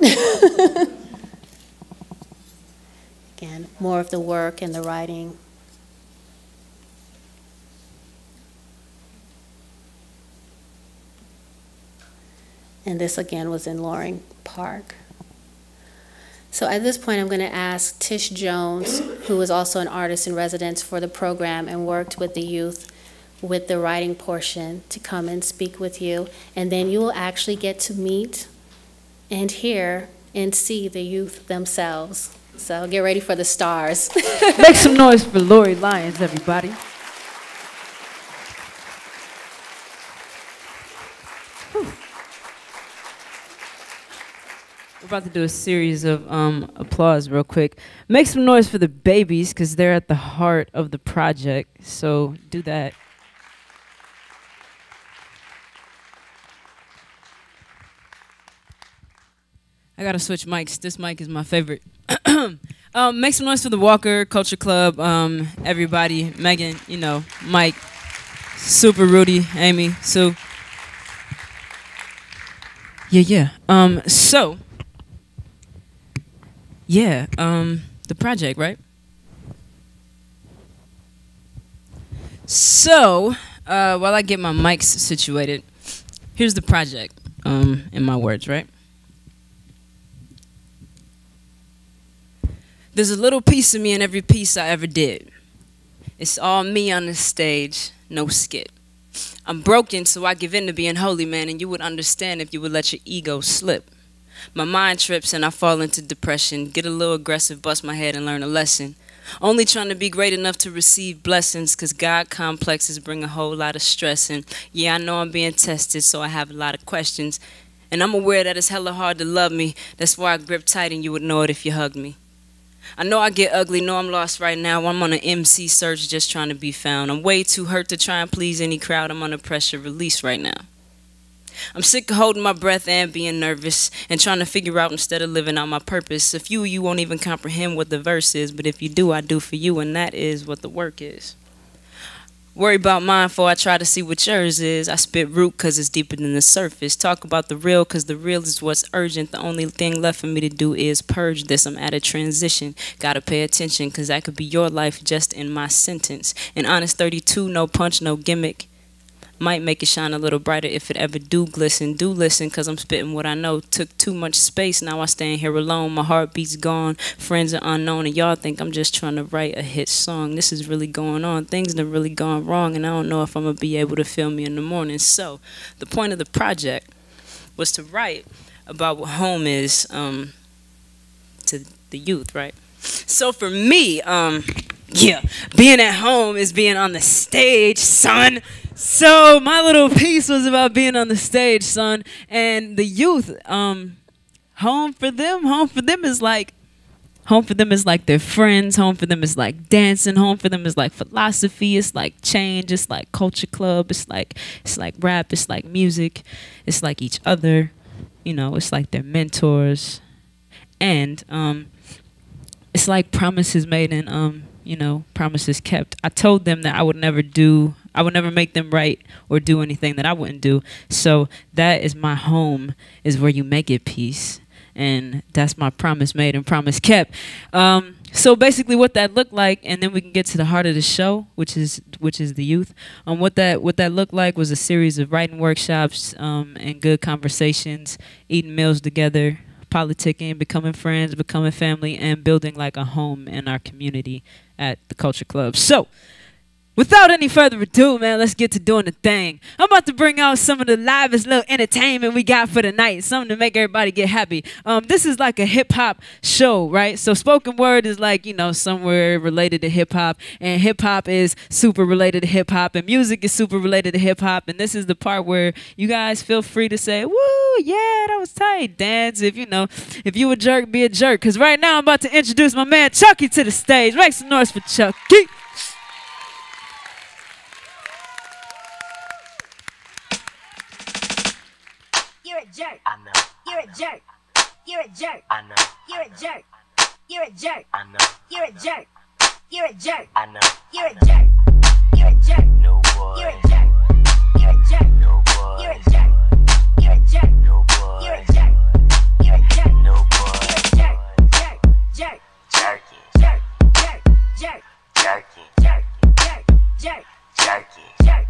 Speaker 3: Again, more of the work and the writing. And this again was in Loring Park. So at this point, I'm going to ask Tish Jones, who is also an artist in residence for the program and worked with the youth with the writing portion, to come and speak with you. And then you will actually get to meet and hear and see the youth themselves. So get ready for the stars.
Speaker 4: Make some noise for Lauri Lyons, everybody. We're about to do a series of applause real quick. Make some noise for the babies, because they're at the heart of the project. So do that. I gotta switch mics. This mic is my favorite. Make some noise for the Walker Culture Club. Everybody, Megan, you know, Mike, Super Rudy, Amy, Sue. Yeah. The project, right? So, while I get my mics situated, here's the project, in my words, right? There's a little piece of me in every piece I ever did. It's all me on the stage, no skit. I'm broken, so I give in to being holy, man, and you would understand if you would let your ego slip. My mind trips and I fall into depression, get a little aggressive, bust my head and learn a lesson. Only trying to be great enough to receive blessings, cause God complexes bring a whole lot of stress. And yeah, I know I'm being tested, so I have a lot of questions. And I'm aware that it's hella hard to love me. That's why I grip tight and you would know it if you hugged me. I know I get ugly, know I'm lost right now. I'm on an MC search just trying to be found. I'm way too hurt to try and please any crowd. I'm under pressure, release right now. I'm sick of holding my breath and being nervous and trying to figure out instead of living out my purpose. A few of you won't even comprehend what the verse is, but if you do, I do for you, and that is what the work is. Worry about mine before I try to see what yours is. I spit root cause it's deeper than the surface. Talk about the real cause the real is what's urgent. The only thing left for me to do is purge this. I'm at a transition. Gotta pay attention cause that could be your life just in my sentence. An honest 32, no punch, no gimmick. Might make it shine a little brighter if it ever do glisten. Do listen, cause I'm spitting what I know. Took too much space, now I stand here alone. My heartbeat's gone, friends are unknown, and y'all think I'm just trying to write a hit song. This is really going on, things have really gone wrong, and I don't know if I'm gonna be able to feel me in the morning. So, the point of the project was to write about what home is to the youth, right? So for me, yeah, being at home is being on the stage, son. So my little piece was about being on the stage, son, and the youth. Home for them is like their friends. Home for them is like dancing. Home for them is like philosophy. It's like change. It's like culture club. It's like rap. It's like music. It's like each other. You know, it's like their mentors, and it's like promises made and you know, promises kept. I told them that I would never make them write or do anything that I wouldn't do. So that is my home, is where you make it peace. And that's my promise made and promise kept. So basically what that looked like, and then we can get to the heart of the show, which is the youth. What that looked like was a series of writing workshops and good conversations, eating meals together, politicking, becoming friends, becoming family, and building like a home in our community at the Culture Club. So, without any further ado, man, let's get to doing the thing. I'm about to bring out some of the livest little entertainment we got for the night, something to make everybody get happy. This is like a hip-hop show, right? So spoken word is like, you know, somewhere related to hip-hop, and hip-hop is super related to hip-hop, and music is super related to hip-hop, and this is the part where you guys feel free to say, woo, yeah, that was tight. Dance, if you a jerk, be a jerk. Because right now I'm about to introduce my man Chucky to the stage. Make some noise for Chucky.
Speaker 5: You're a jerk. I know. You're a jerk. You're a jerk. I know. You're a jerk. You're a jerk. I know. You're a jerk. You're a jerk. I know. You're a jerk. You're a jerk. No boy. You're a jerk. You're a jerk. No boy. You're a jerk. You're a jerk. No boy. You're a jerk. You're a jerk. No boy. You're a jerk. Jerk. Jerk. Jerky. Jerk. Jerk. Jerk. Jerky. Jerk. Jerk. Jerky. Jerk.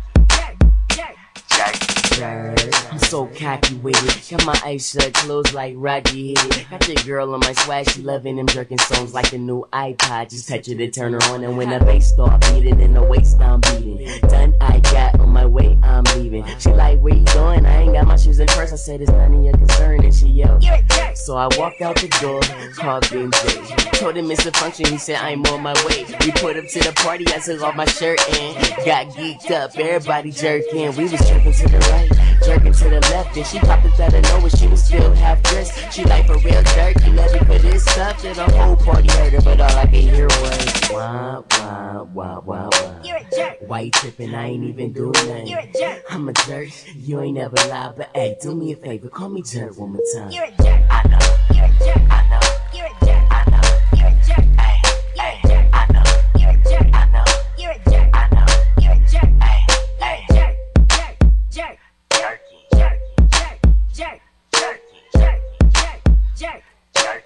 Speaker 5: Jerk. Jerk.
Speaker 6: I'm so cocky with it. Got my eyes shut, closed like Rocky hit it. Got your girl on my swag, she loving them jerking songs like a new iPod. Just touch it to turn her on, and when the bass start beating and the waist I'm beating. Done, I got on my way, I'm leaving. She like, where you going? I ain't got my shoes in first. I said, it's none of your concern, and she yelled. So I walked out the door, called Ben J. Told him it's a function, he said, I'm on my way. We put up to the party, I took off my shirt and got geeked up. Everybody jerking, we was jerking to the right, jerking to the left, and she popped it out of nowhere. She was still half dressed. She like, for real jerky, let me put this stuff that the whole party heard her, but all I could hear was wah wah wah wah wah.
Speaker 5: You're a jerk.
Speaker 6: Why you tripping? I ain't even doing nothing.
Speaker 5: You're a jerk.
Speaker 6: I'm a jerk. You ain't never lied, but hey, do me a favor, call me jerk one more time.
Speaker 5: You're a jerk. I know. You're a jerk. I know. You're a jerk. I know. You're a jerk. Hey, you're a jerk. I know. You're a jerk. I know. You're a jerk. I know. You're a jerk. Hey, hey, jerk. Jerk. Jerk. Jerky. Jerk. Jerk. Jerk. Jerky. Jerk. Jerk. Jerk.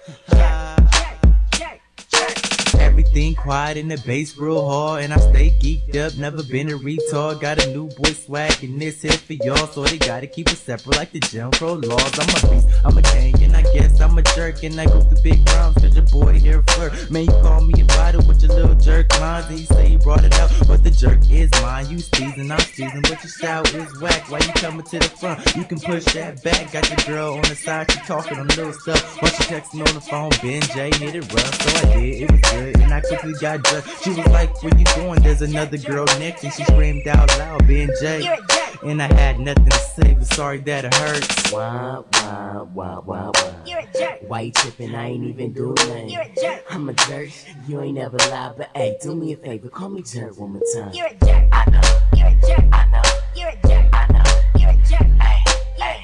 Speaker 5: Jerk. Jerk.
Speaker 7: Everything quiet in the bass real hard, and I stay geeked up, never been a retard. Got a new boy swag in this here for y'all, so they gotta keep it separate like the Jim Crow laws. I'm a beast, I'm a king, and I guess I'm a jerk, and I go to big rounds cause your boy here flirt. Man, you call me about it with your little jerk lines, and you say you brought it up, but the jerk is mine. You squeezing, I'm squeezing, but your style is whack. Why you coming to the front? You can push that back. Got your girl on the side, she talking on little stuff, while she texting on the phone. Ben J hit it rough, so I did, it was good, and I quickly got dressed. She was like, where you going? There's another girl next, and she screamed out loud, Ben J. And I had nothing to say, but sorry that it hurts.
Speaker 6: Wah wah wah wah wah.
Speaker 5: You're a jerk.
Speaker 6: Why you tripping? I ain't even doing nothing.
Speaker 5: You're a jerk.
Speaker 6: I'm a jerk. You ain't never lied, but hey, do me a favor, call me jerk one more time.
Speaker 5: You're a jerk. I know. You're a jerk. I know. You're a jerk. I know. You're a jerk. Hey, hey,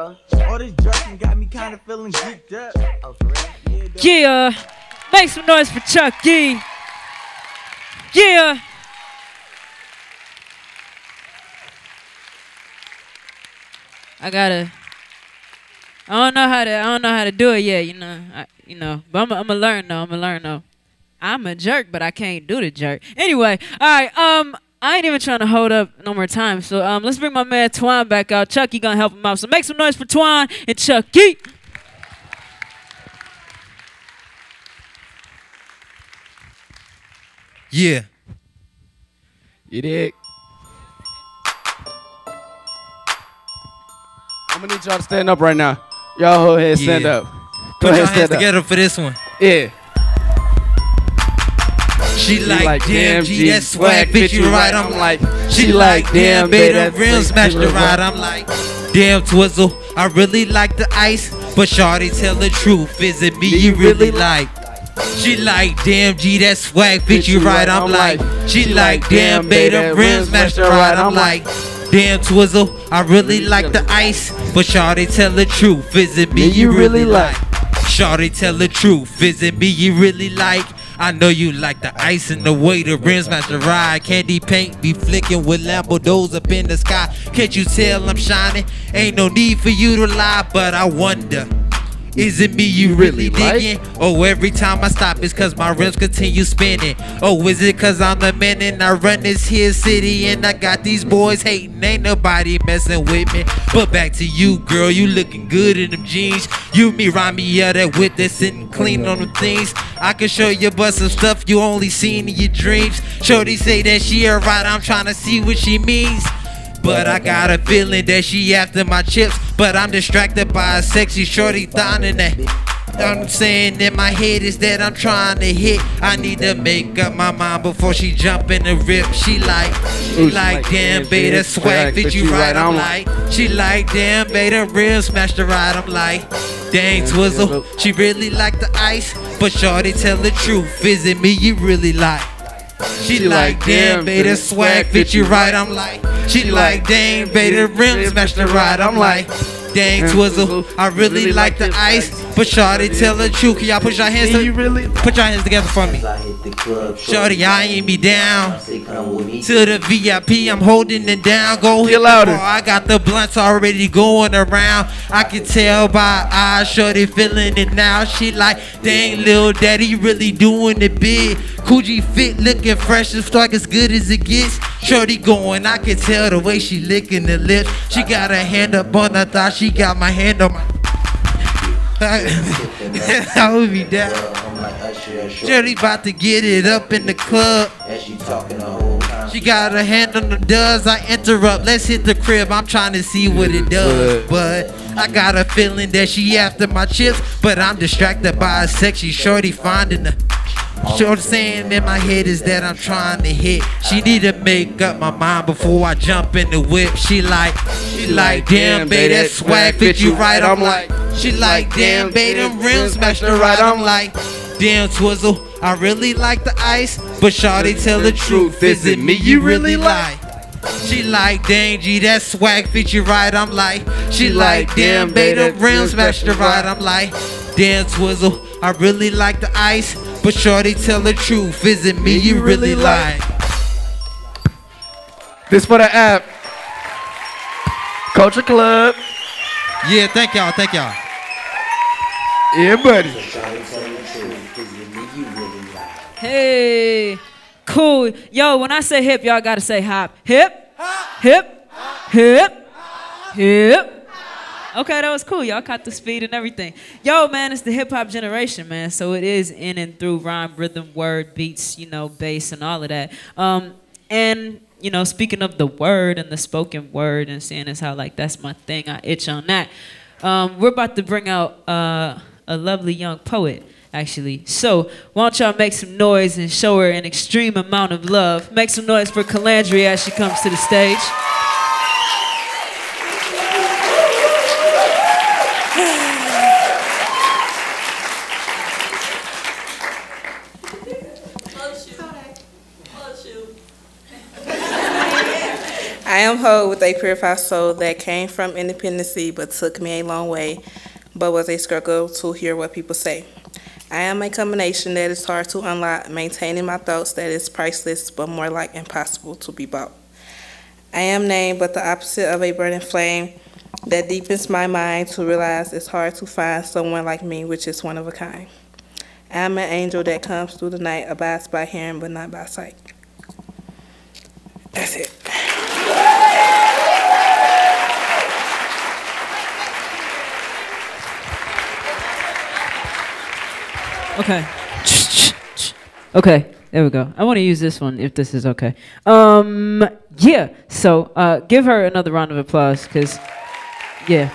Speaker 6: bro.
Speaker 7: All this jerking got me kind of feeling geeked up.
Speaker 6: Oh, for real?
Speaker 4: Yeah, make some noise for Chucky. Yeah. I don't know how to do it yet, but I'm gonna learn though. I'm a jerk, but I can't do the jerk. Anyway, all right, I ain't even trying to hold up no more time, so let's bring my man Twine back out. Chucky gonna help him out, so make some noise for Twine and Chucky.
Speaker 8: Yeah.
Speaker 9: You dig? I'm gonna need y'all to stand up right now. Y'all go ahead, stand up. Go
Speaker 8: Put
Speaker 9: ahead,
Speaker 8: your hands
Speaker 9: stand up.
Speaker 8: together for this one.
Speaker 9: Yeah.
Speaker 8: She like, damn, G, that swag fit you right. I'm like, she like, damn, babe, that rim smash the ride. I'm like, damn, Twizzle, I really like the ice, but shawty, tell the truth, is it me you really like? She like, damn, G, that swag fit you right. I'm like, she like, damn, babe, that rim smash the ride. I'm like, damn, Twizzle, I really like the ice, but shawty, tell the truth, is it me you really like? Shawty, tell the truth, is it me you really like? I know you like the ice and the way the rims match the ride. Candy paint be flicking with Lambo doors up in the sky. Can't you tell I'm shining? Ain't no need for you to lie, but I wonder, is it me you really digging? Oh, every time I stop it's cause my rims continue spinning. Oh, is it cause I'm the man and I run this here city and I got these boys hating? Ain't nobody messing with me. But back to you, girl, you looking good in them jeans. You me rhyme me out that with that sitting clean on them things. I can show you but some stuff you only seen in your dreams. Shorty say that she a ride, I'm trying to see what she means. But I got a feeling that she after my chips. But I'm distracted by a sexy shorty thon in that. I'm saying in my head is that I'm trying to hit. I need to make up my mind before she jump in the rip. She like, damn, babe, that swag fit you right. I'm like, she like, damn, babe, that real smash the ride. I'm like, dang, Twizzle, she really like the ice, but shorty, tell the truth, is it me you really like? She like, damn, babe, that swag fit you right. I'm like, she like, damn, babe, the rim smash the ride. I'm like, dang, Twizzle, I really like the ice, but shawty, tell the truth. Can y'all put your hands put your hands together for me? Shawty, I ain't be down to the VIP, I'm holding it down. Go hit louder. I got the blunts already going around. I can tell by eyes, shorty feeling it now. She like, dang, little daddy really doing it big. Coogee fit, looking fresh, it's like as good as it gets. Shorty going, I can tell the way she licking the lips. She got her hand up on her thigh, she got my hand on my I would be down. Shorty about to get it up in the club. She got her hand on the does. I interrupt. Let's hit the crib. I'm trying to see what it does. But I got a feeling that she after my chips. But I'm distracted by a sexy shorty finding the. Short saying in my head is that I'm trying to hit. She need to make up my mind before I jump in the whip. She like, damn, babe, that swag fit you right. I'm like, she like, damn, babe, them rims smash the right. I'm like, damn, Twizzle, I really like the ice, but shawty, tell the truth, is it me you really like? She like, dang, G, that swag fit you right. I'm like, she like, damn, babe, them rims smash the right. I'm like, damn, Twizzle, I really like the ice, but shorty, tell the truth, is it me you really like?
Speaker 9: This for the app. Culture Club.
Speaker 8: Yeah, thank y'all, thank y'all.
Speaker 9: Yeah, buddy.
Speaker 4: Hey, cool. Yo, when I say hip, y'all gotta say hop. Hip, hip, hip, hip. Okay, that was cool. Y'all caught the speed and everything. Yo, man, it's the hip-hop generation, man. So it is in and through rhyme, rhythm, word, beats, bass, and all of that. And, speaking of the word and the spoken word and seeing as how, that's my thing, I itch on that. We're about to bring out a lovely young poet, actually. So why don't y'all make some noise and show her an extreme amount of love. Make some noise for Calandria as she comes to the stage.
Speaker 10: I am
Speaker 2: whole with a purified soul that came from independency but took me a long way, but was a struggle to hear what people say. I am a combination that is hard to unlock, maintaining my thoughts that is priceless but more like impossible to be bought. I am named but the opposite of a burning flame that deepens my mind to realize it's hard to find someone like me, which is one of a kind. I am an angel that comes through the night, abides by hearing but not by sight. That's it.
Speaker 10: Okay. Okay, there we go. I want to use this one if this is okay. Yeah, so give her another round of applause because, yeah,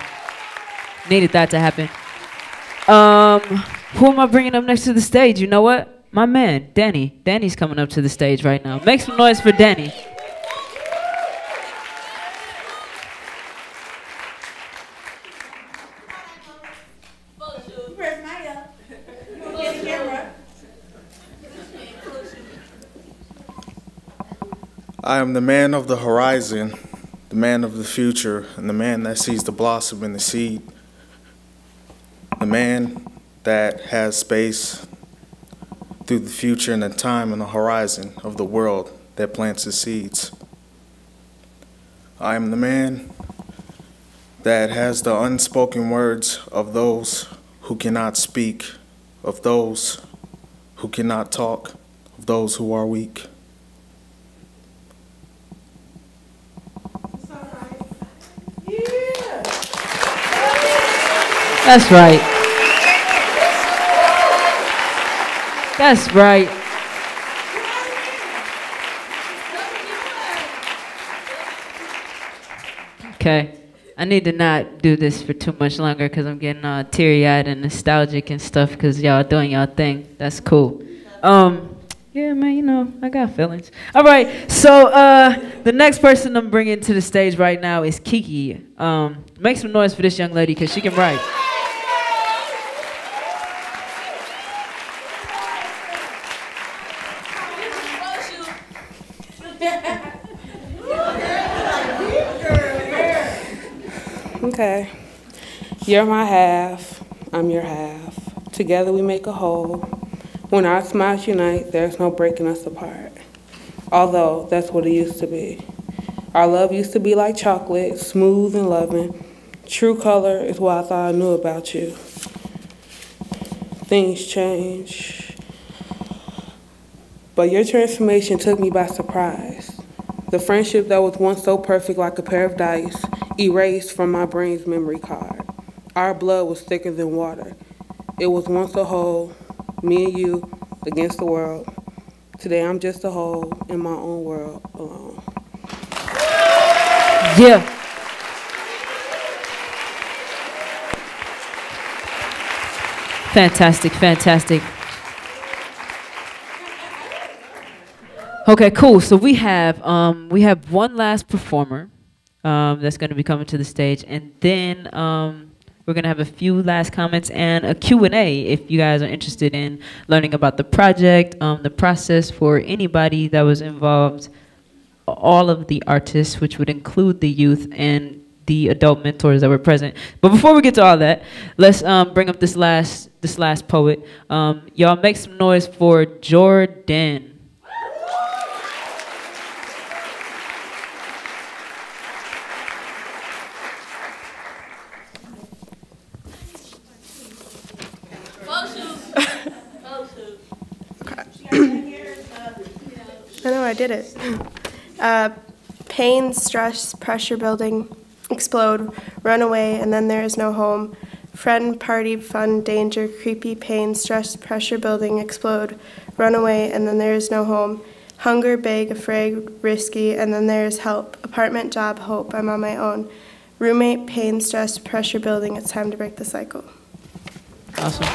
Speaker 10: needed that to happen. Who am I bringing up next to the stage? You know what? My man, Danny. Danny's coming up to the stage right now. Make some noise for Danny.
Speaker 11: I am the man of the horizon, the man of the future, and the man that sees the blossom and the seed. The man that has space through the future and the time and the horizon of the world that plants the seeds. I am the man that has the unspoken words of those who cannot speak, of those who cannot talk, of those who are weak.
Speaker 10: That's right. That's right. Okay. I need to not do this for too much longer because I'm getting teary-eyed and nostalgic and stuff because y'all doing y'all thing. That's cool. Yeah, man, you know, I got feelings. All right, so the next person I'm bringing to the stage right now is Kiki. Make some noise for this young lady because she can write.
Speaker 2: Okay. You're my half, I'm your half. Together we make a whole. When our smiles unite, there's no breaking us apart. Although that's what it used to be. Our love used to be like chocolate, smooth and loving. True color is what I thought I knew about you. Things change. But your transformation took me by surprise. The friendship that was once so perfect like a pair of dice erased from my brain's memory card. Our blood was thicker than water. It was once a whole, me and you against the world. Today I'm just a whole in my own world alone.
Speaker 10: Yeah. Fantastic, fantastic. Okay, cool. So we have one last performer that's going to be coming to the stage, and then we're going to have a few last comments and a Q&A if you guys are interested in learning about the project, the process for anybody that was involved, all of the artists, which would include the youth and the adult mentors that were present. But before we get to all that, let's bring up this last poet. Y'all make some noise for Jordan.
Speaker 12: I know I did it. Pain, stress, pressure building, explode, run away, and then there is no home. Friend, party, fun, danger, creepy, pain, stress, pressure building, explode, run away, and then there is no home. Hunger, beg, afraid, risky, and then there is help. Apartment, job, hope, I'm on my own. Roommate, pain, stress, pressure building, it's time to break the cycle.
Speaker 10: Awesome.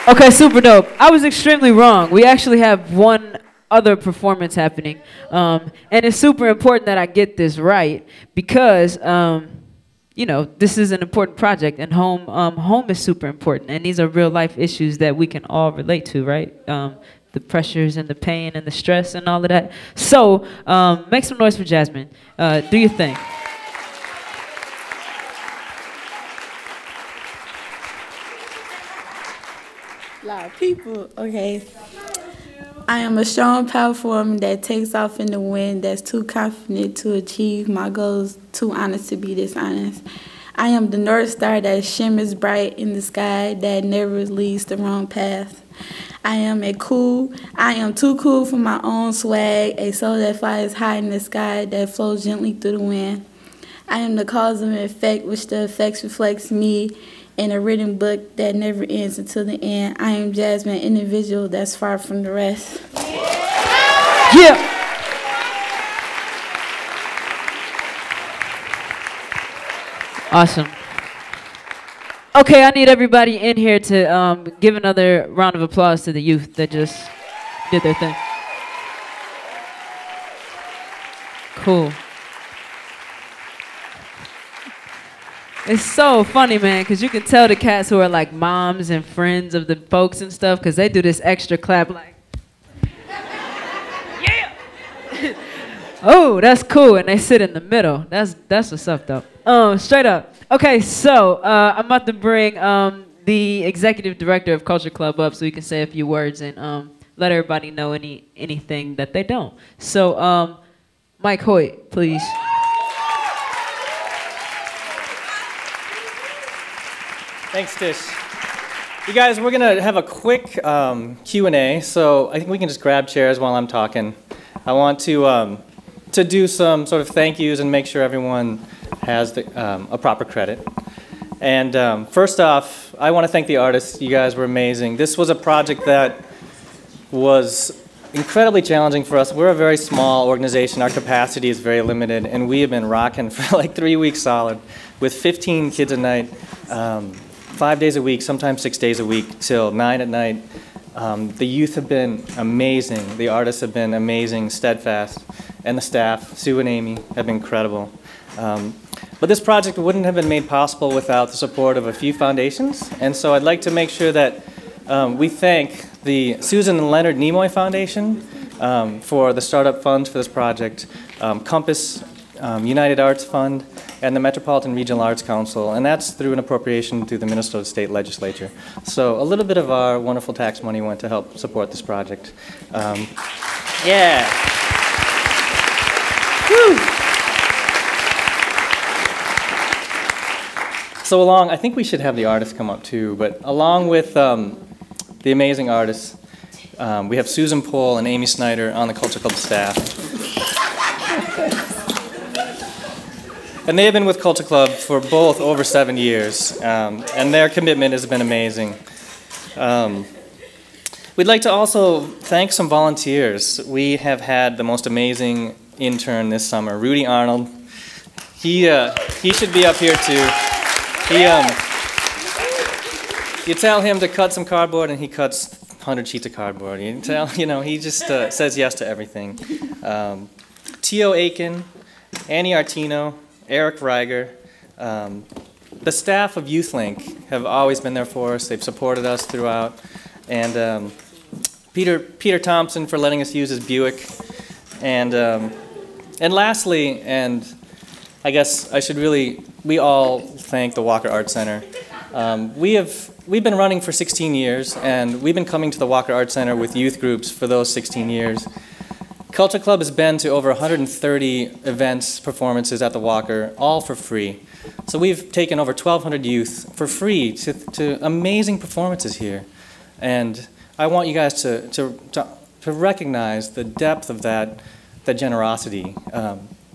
Speaker 10: Okay, super dope. I was extremely wrong. We actually have one other performance happening. And it's super important that I get this right because, you know, this is an important project, and home is super important, and these are real life issues that we can all relate to, right? The pressures and the pain and the stress and all of that. So make some noise for Jasmine. Do your thing.
Speaker 2: A lot of people. Okay. I am a strong, powerful woman that takes off in the wind, that's too confident to achieve my goals, too honest to be dishonest. I am the North Star that shimmers bright in the sky, that never leads the wrong path. I am too cool for my own swag, a soul that flies high in the sky, that flows gently through the wind. I am the cause and effect, which the effects reflects me, in a written book that never ends until the end. I am Jasmine, an individual that's far from the rest.
Speaker 10: Yeah. Awesome. Okay, I need everybody in here to give another round of applause to the youth that just did their thing. Cool. It's so funny, man, because you can tell the cats who are like moms and friends of the folks and stuff, because they do this extra clap like, yeah. Oh, that's cool, and they sit in the middle. That's what's up, though. Straight up. Okay, so I'm about to bring the executive director of Culture Club up so he can say a few words and let everybody know anything that they don't. So, Mike Hoyt, please.
Speaker 13: Thanks, Tish. You guys, we're going to have a quick Q&A, so I think we can just grab chairs while I'm talking. I want to do some sort of thank yous and make sure everyone has a proper credit. And first off, I want to thank the artists. You guys were amazing. This was a project that was incredibly challenging for us. We're a very small organization. Our capacity is very limited, and we have been rocking for like 3 weeks solid with 15 kids a night. 5 days a week, sometimes 6 days a week, till 9 at night. The youth have been amazing. The artists have been amazing, steadfast. And the staff, Sue and Amy, have been incredible. But this project wouldn't have been made possible without the support of a few foundations. And so I'd like to make sure that we thank the Susan and Leonard Nimoy Foundation for the startup funds for this project, Compass United Arts Fund, and the Metropolitan Regional Arts Council, and that's through an appropriation through the Minnesota State Legislature. So a little bit of our wonderful tax money went to help support this project. Yeah. Woo. So I think we should have the artists come up too, but along with the amazing artists, we have Susan Pohl and Amy Snyder on the Culture Club staff. And they have been with Culture Club for both over 7 years, and their commitment has been amazing. We'd like to also thank some volunteers. We have had the most amazing intern this summer, Rudy Arnold. He should be up here too. You tell him to cut some cardboard, and he cuts 100 sheets of cardboard. You tell, he just says yes to everything. Tio Aiken, Annie Artino, Eric Reiger. The staff of YouthLink have always been there for us. They've supported us throughout. And Peter Thompson for letting us use his Buick. And lastly, and I guess we all thank the Walker Art Center. We've been running for 16 years, and we've been coming to the Walker Art Center with youth groups for those 16 years. Culture Club has been to over 130 events, performances at the Walker, all for free. So we've taken over 1,200 youth for free to amazing performances here. And I want you guys to recognize the depth of that generosity.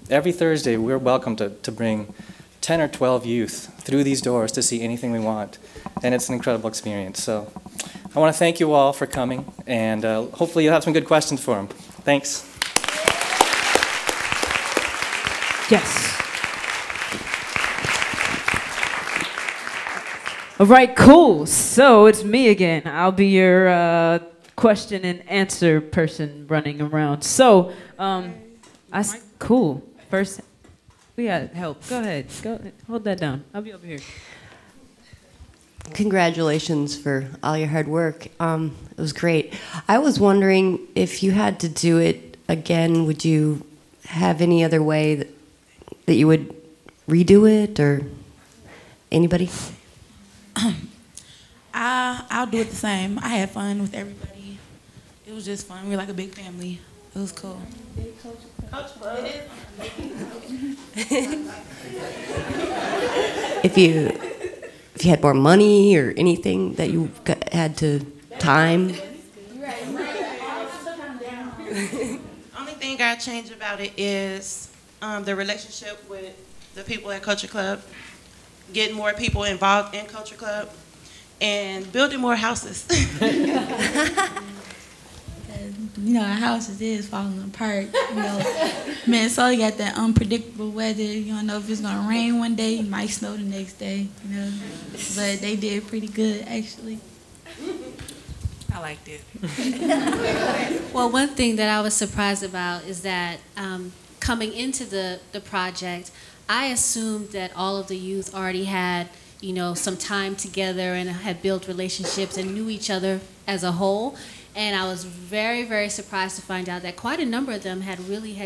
Speaker 13: Every Thursday, we're welcome to bring 10 or 12 youth through these doors to see anything we want. And it's an incredible experience. So I want to thank you all for coming, and hopefully you'll have some good questions for them. Thanks.
Speaker 10: Yes. All right, cool. So it's me again. I'll be your question and answer person running around. So, cool. First, We got help. Go ahead. Hold that down. I'll be over here.
Speaker 14: Congratulations for all your hard work. It was great. I was wondering if you had to do it again, would you have any other way that you would redo it, or anybody?
Speaker 2: I'll do it the same. I had fun with everybody. It was just fun. We're like a big family. It was cool.
Speaker 14: If you had more money or anything that you had to time.
Speaker 15: Only thing I change about it is the relationship with the people at Culture Club, getting more people involved in Culture Club, and building more houses.
Speaker 2: You know, our houses is falling apart. You know, Minnesota got that unpredictable weather. You don't know if it's gonna rain one day, it might snow the next day. You know, but they did pretty good actually.
Speaker 15: I liked it.
Speaker 3: Well, one thing that I was surprised about is that coming into the project, I assumed that all of the youth already had, you know, some time together and had built relationships and knew each other as a whole. And I was very, very surprised to find out that quite a number of them had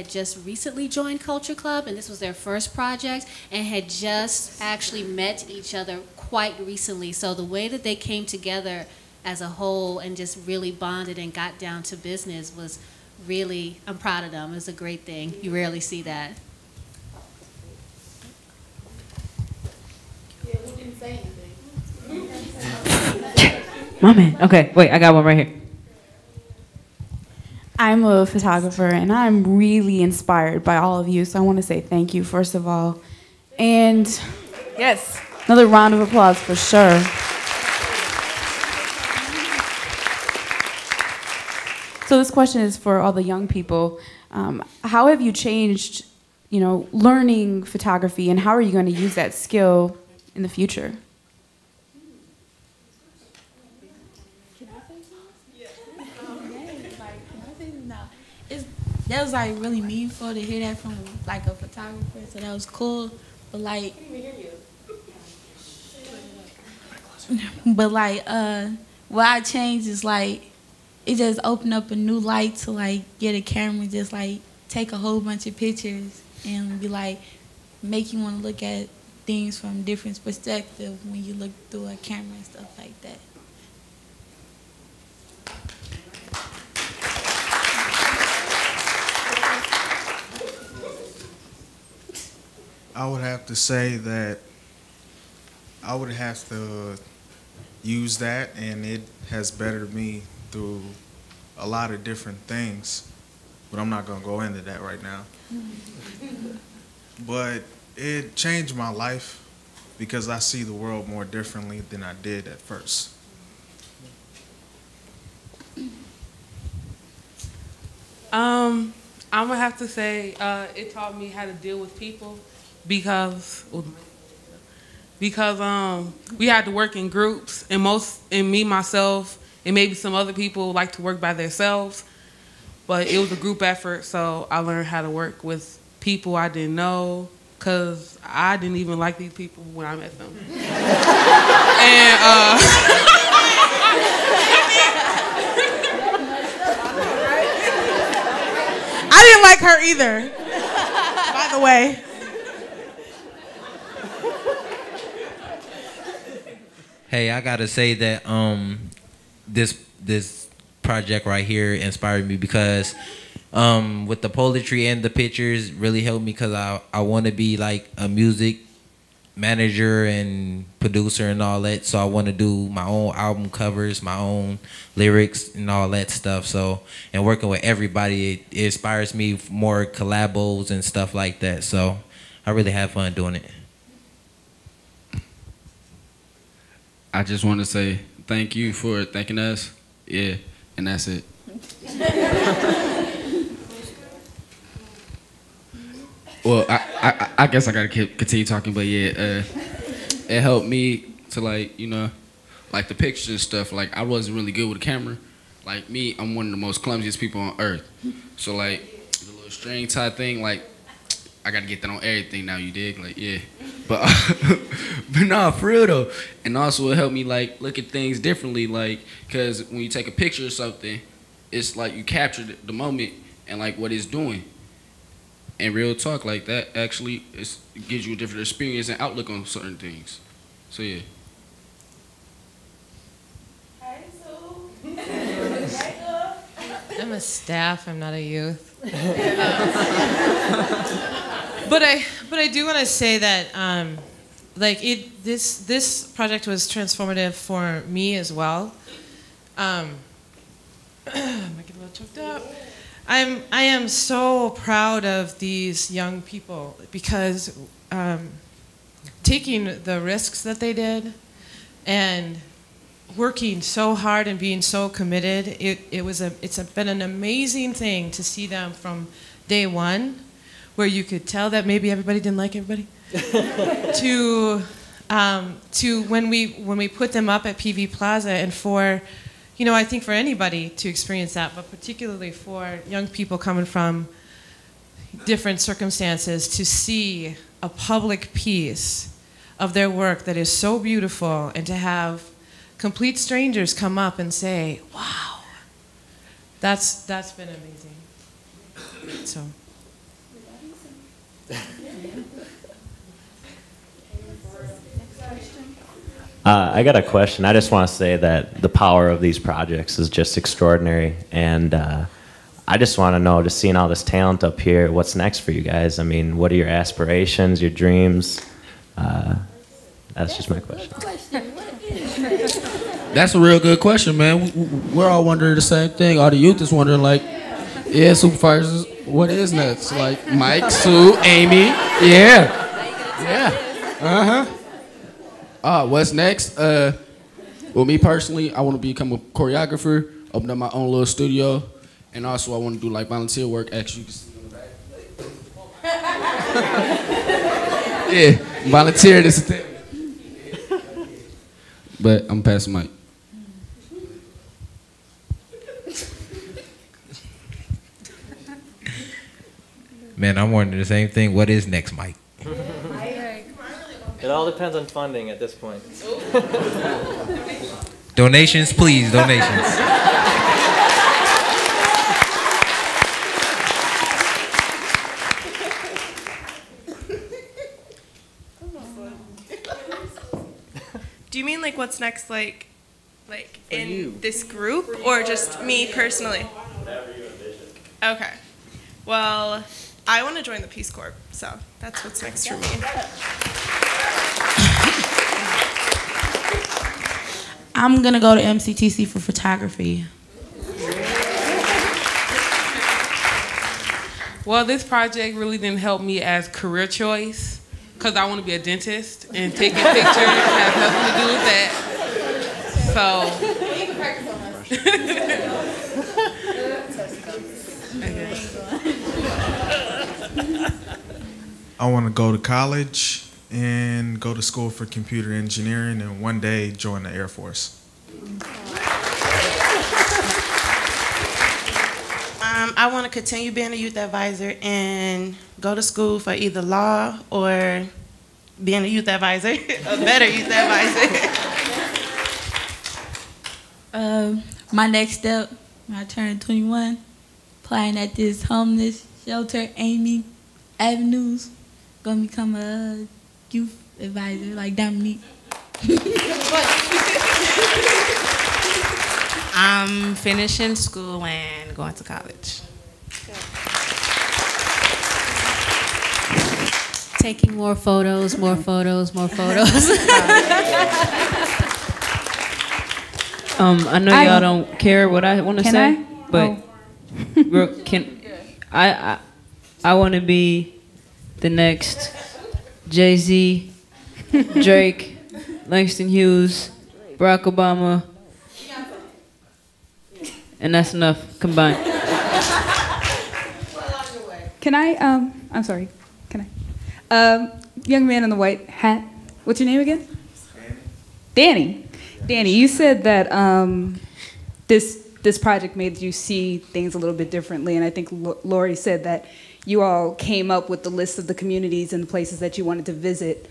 Speaker 3: just recently joined Culture Club, and this was their first project, and had just actually met each other quite recently. So the way that they came together as a whole and just really bonded and got down to business was really, I'm proud of them. It was a great thing. You rarely see that.
Speaker 2: Yeah, we didn't say anything.
Speaker 10: My man. Okay, wait, I got one right here.
Speaker 16: I'm a photographer, and I'm really inspired by all of you, so I want to say thank you, first of all. And yes, another round of applause for sure. So this question is for all the young people. How have you changed, you know, learning photography, and how are you going to use that skill in the future?
Speaker 2: That was like really meaningful to hear that from like a photographer, so that was cool. But like, what I changed is like, it just opened up a new light to like get a camera, just like take a whole bunch of pictures and be like, make you want to look at things from different perspectives when you look through a camera and stuff like that.
Speaker 11: I would have to say that I would have to use that, and it has bettered me through a lot of different things, but I'm not going to go into that right now. But it changed my life because I see the world more differently than I did at first.
Speaker 17: I'm gonna have to say it taught me how to deal with people because we had to work in groups, and me, myself, and maybe some other people like to work by themselves, but it was a group effort, so I learned how to work with people I didn't know, because I didn't even like these people when I met them. And
Speaker 18: I didn't like her either, by the way.
Speaker 8: Hey, I gotta say that this project right here inspired me because with the poetry and the pictures really helped me because I want to be like a music manager and producer and all that. So I want to do my own album covers, my own lyrics and all that stuff. So, and working with everybody, it inspires me more collabos and stuff like that. So I really have fun doing it.
Speaker 19: I just want to say thank you for thanking us. Yeah, and that's it. Well, I guess I gotta continue talking, but yeah, it helped me to like, you know, like the pictures and stuff. Like I wasn't really good with a camera. Like me, I'm one of the most clumsiest people on earth. So like the little string tie thing, like I gotta get that on everything now. You dig? Like, yeah. But but nah, for real though. And also it helped me like look at things differently. Like, cause when you take a picture of something, it's like you capture the moment and like what it's doing. And real talk, like that actually it gives you a different experience and outlook on certain things. So yeah.
Speaker 20: I'm a staff, I'm not a youth. But I do want to say that like this project was transformative for me as well. I'm getting a little choked up. I am so proud of these young people because taking the risks that they did and working so hard and being so committed, it's been an amazing thing to see them from day one, where you could tell that maybe everybody didn't like everybody, to when we put them up at PV Plaza, and for, you know, I think for anybody to experience that, but particularly for young people coming from different circumstances, to see a public piece of their work that is so beautiful, and to have complete strangers come up and say, wow, that's been amazing. So.
Speaker 21: I got a question. I just want to say that the power of these projects is just extraordinary, and I just want to know, just seeing all this talent up here, what's next for you guys? I mean, what are your aspirations, your dreams? That's just my question.
Speaker 19: That's a real good question, man. We're all wondering the same thing. All the youth is wondering, like, yeah, supervisors, what is next? Like, Mike, Sue, Amy, yeah. What's next? Well, me personally, I want to become a choreographer, open up my own little studio, and also I want to do like volunteer work. Actually, you can see in the back. Yeah, volunteer this thing. But I'm passing Mike.
Speaker 8: Man, I'm wondering the same thing. What is next, Mike?
Speaker 13: It all depends on funding at this point.
Speaker 8: Donations, please, donations.
Speaker 22: Do you mean like what's next, like in this group, or just me personally?
Speaker 13: Whatever you envision.
Speaker 22: Okay. Well, I want to join the Peace Corps, so that's what's next for me.
Speaker 2: I'm gonna go to MCTC for photography.
Speaker 17: Well, this project really didn't help me as career choice, because I want to be a dentist, and taking pictures has nothing to do with that. So.
Speaker 23: I want to go to college and go to school for computer engineering, and one day join the Air Force.
Speaker 15: I want to continue being a youth advisor and go to school for either law or being a youth advisor, a better youth advisor.
Speaker 2: My next step, when I turn 21, applying at this homeless shelter, Amy Avenues, gonna become a youth advisor like Dominique.
Speaker 24: I'm finishing school and going to college.
Speaker 3: Taking more photos, more photos, more photos.
Speaker 10: I know y'all don't care what I want to say, but I want to be the next Jay-Z, Drake, Langston Hughes, Barack Obama, and that's enough combined.
Speaker 25: Can I, I'm sorry, can I? Young man in the white hat, what's your name again? Danny. Danny, you said that this project made you see things a little bit differently, and I think Lauri said that you all came up with the list of the communities and the places that you wanted to visit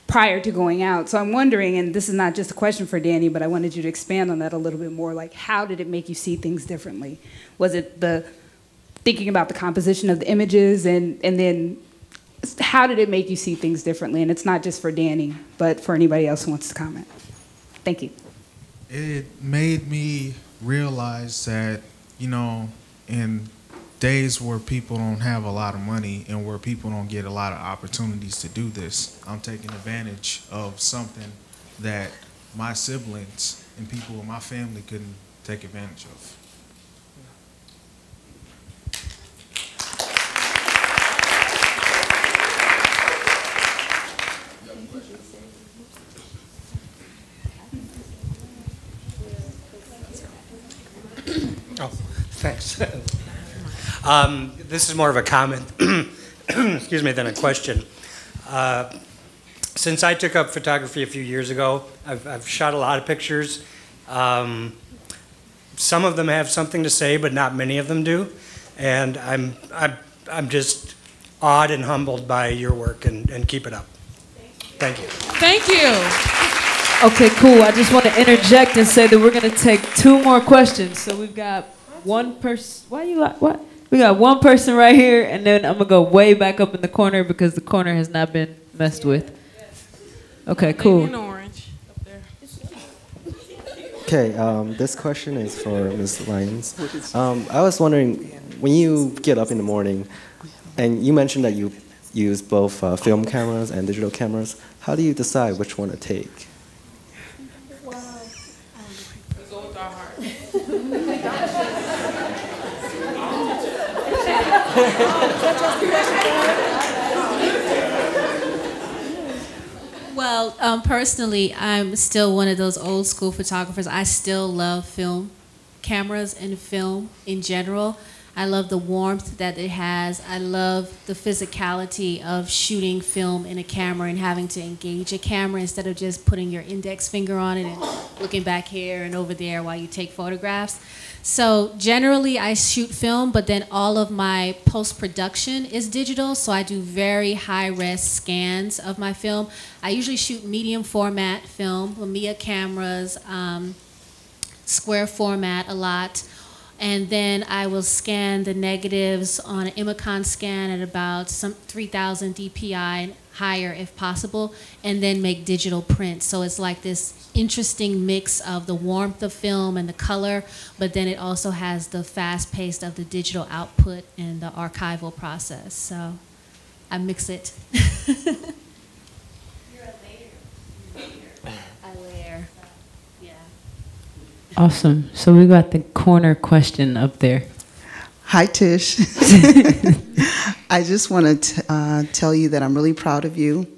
Speaker 25: prior to going out. So I'm wondering, and this is not just a question for Danny, but I wanted you to expand on that a little bit more, like how did it make you see things differently? Was it the thinking about the composition of the images, and then how did it make you see things differently? And it's not just for Danny, but for anybody else who wants to comment. Thank you.
Speaker 23: It made me realize that, you know, in days where people don't have a lot of money and where people don't get a lot of opportunities to do this, I'm taking advantage of something that my siblings and people in my family couldn't take advantage of.
Speaker 1: Oh, thanks. This is more of a comment, excuse me, than a question. Since I took up photography a few years ago, I've shot a lot of pictures. Some of them have something to say, but not many of them do. And I'm just awed and humbled by your work, and keep it up. Thank you.
Speaker 17: Thank you.
Speaker 10: Okay, cool. I just want to interject and say that we're going to take 2 more questions. So we've got one person. Why you like what? We got one person right here, and then I'm going to go way back up in the corner because the corner has not been messed with. Okay, cool.
Speaker 5: Okay, this question is for Ms. Lyons. I was wondering, when you get up in the morning, and you mentioned that you use both film cameras and digital cameras, how do you decide which one to take?
Speaker 3: Well, personally, I'm still one of those old school photographers. I still love film cameras and film in general. I love the warmth that it has. I love the physicality of shooting film in a camera and having to engage a camera instead of just putting your index finger on it and looking back here and over there while you take photographs. So generally I shoot film, but then all of my post-production is digital, so I do very high-res scans of my film. I usually shoot medium format film, Mamiya cameras, square format a lot. And then I will scan the negatives on an Imicon scan at about 3,000 DPI and higher if possible, and then make digital prints. So it's like this interesting mix of the warmth of film and the color, but then it also has the fast pace of the digital output and the archival process. So I mix it.
Speaker 10: Awesome. So we got the corner question up there.
Speaker 6: Hi, Tish. I just want to tell you that I'm really proud of you.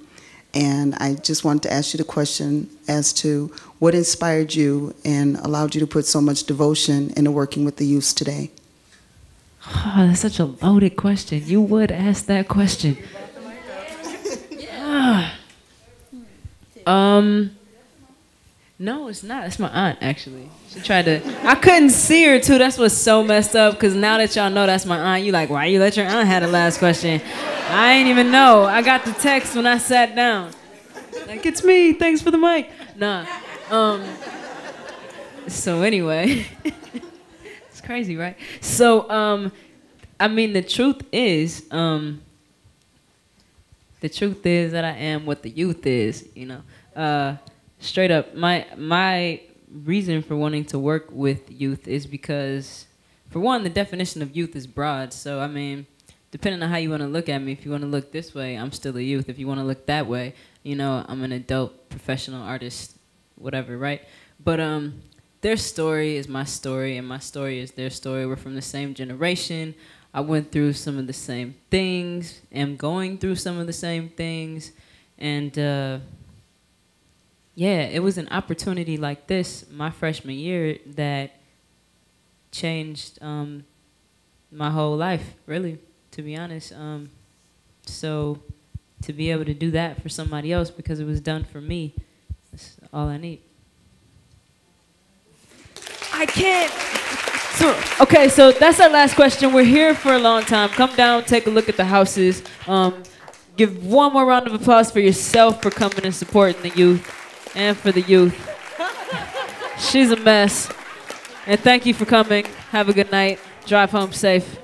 Speaker 6: And I just wanted to ask you the question as to what inspired you and allowed you to put so much devotion into working with the youth today.
Speaker 10: Oh, that's such a loaded question. You would ask that question. No, it's not. It's my aunt, actually. She tried to... I couldn't see her, too. That's what's so messed up, because now that y'all know that's my aunt, you like, why you let your aunt have the last question? I ain't even know. I got the text when I sat down. Like, it's me. Thanks for the mic. Nah. So anyway. It's crazy, right? So, I mean, the truth is that I am what the youth is, you know. Straight up, my reason for wanting to work with youth is because, for one, the definition of youth is broad. So, I mean, depending on how you want to look at me, if you want to look this way, I'm still a youth. If you want to look that way, you know, I'm an adult, professional artist, whatever, right? But their story is my story, and my story is their story. We're from the same generation. I went through some of the same things, am going through some of the same things, and yeah, it was an opportunity like this my freshman year that changed my whole life, really, to be honest. So to be able to do that for somebody else because it was done for me, that's all I need. I can't Okay, so that's our last question. We're here for a long time. Come down, take a look at the houses. Give one more round of applause for yourself for coming and supporting the youth, and for the youth. She's a mess. And thank you for coming. Have a good night. Drive home safe.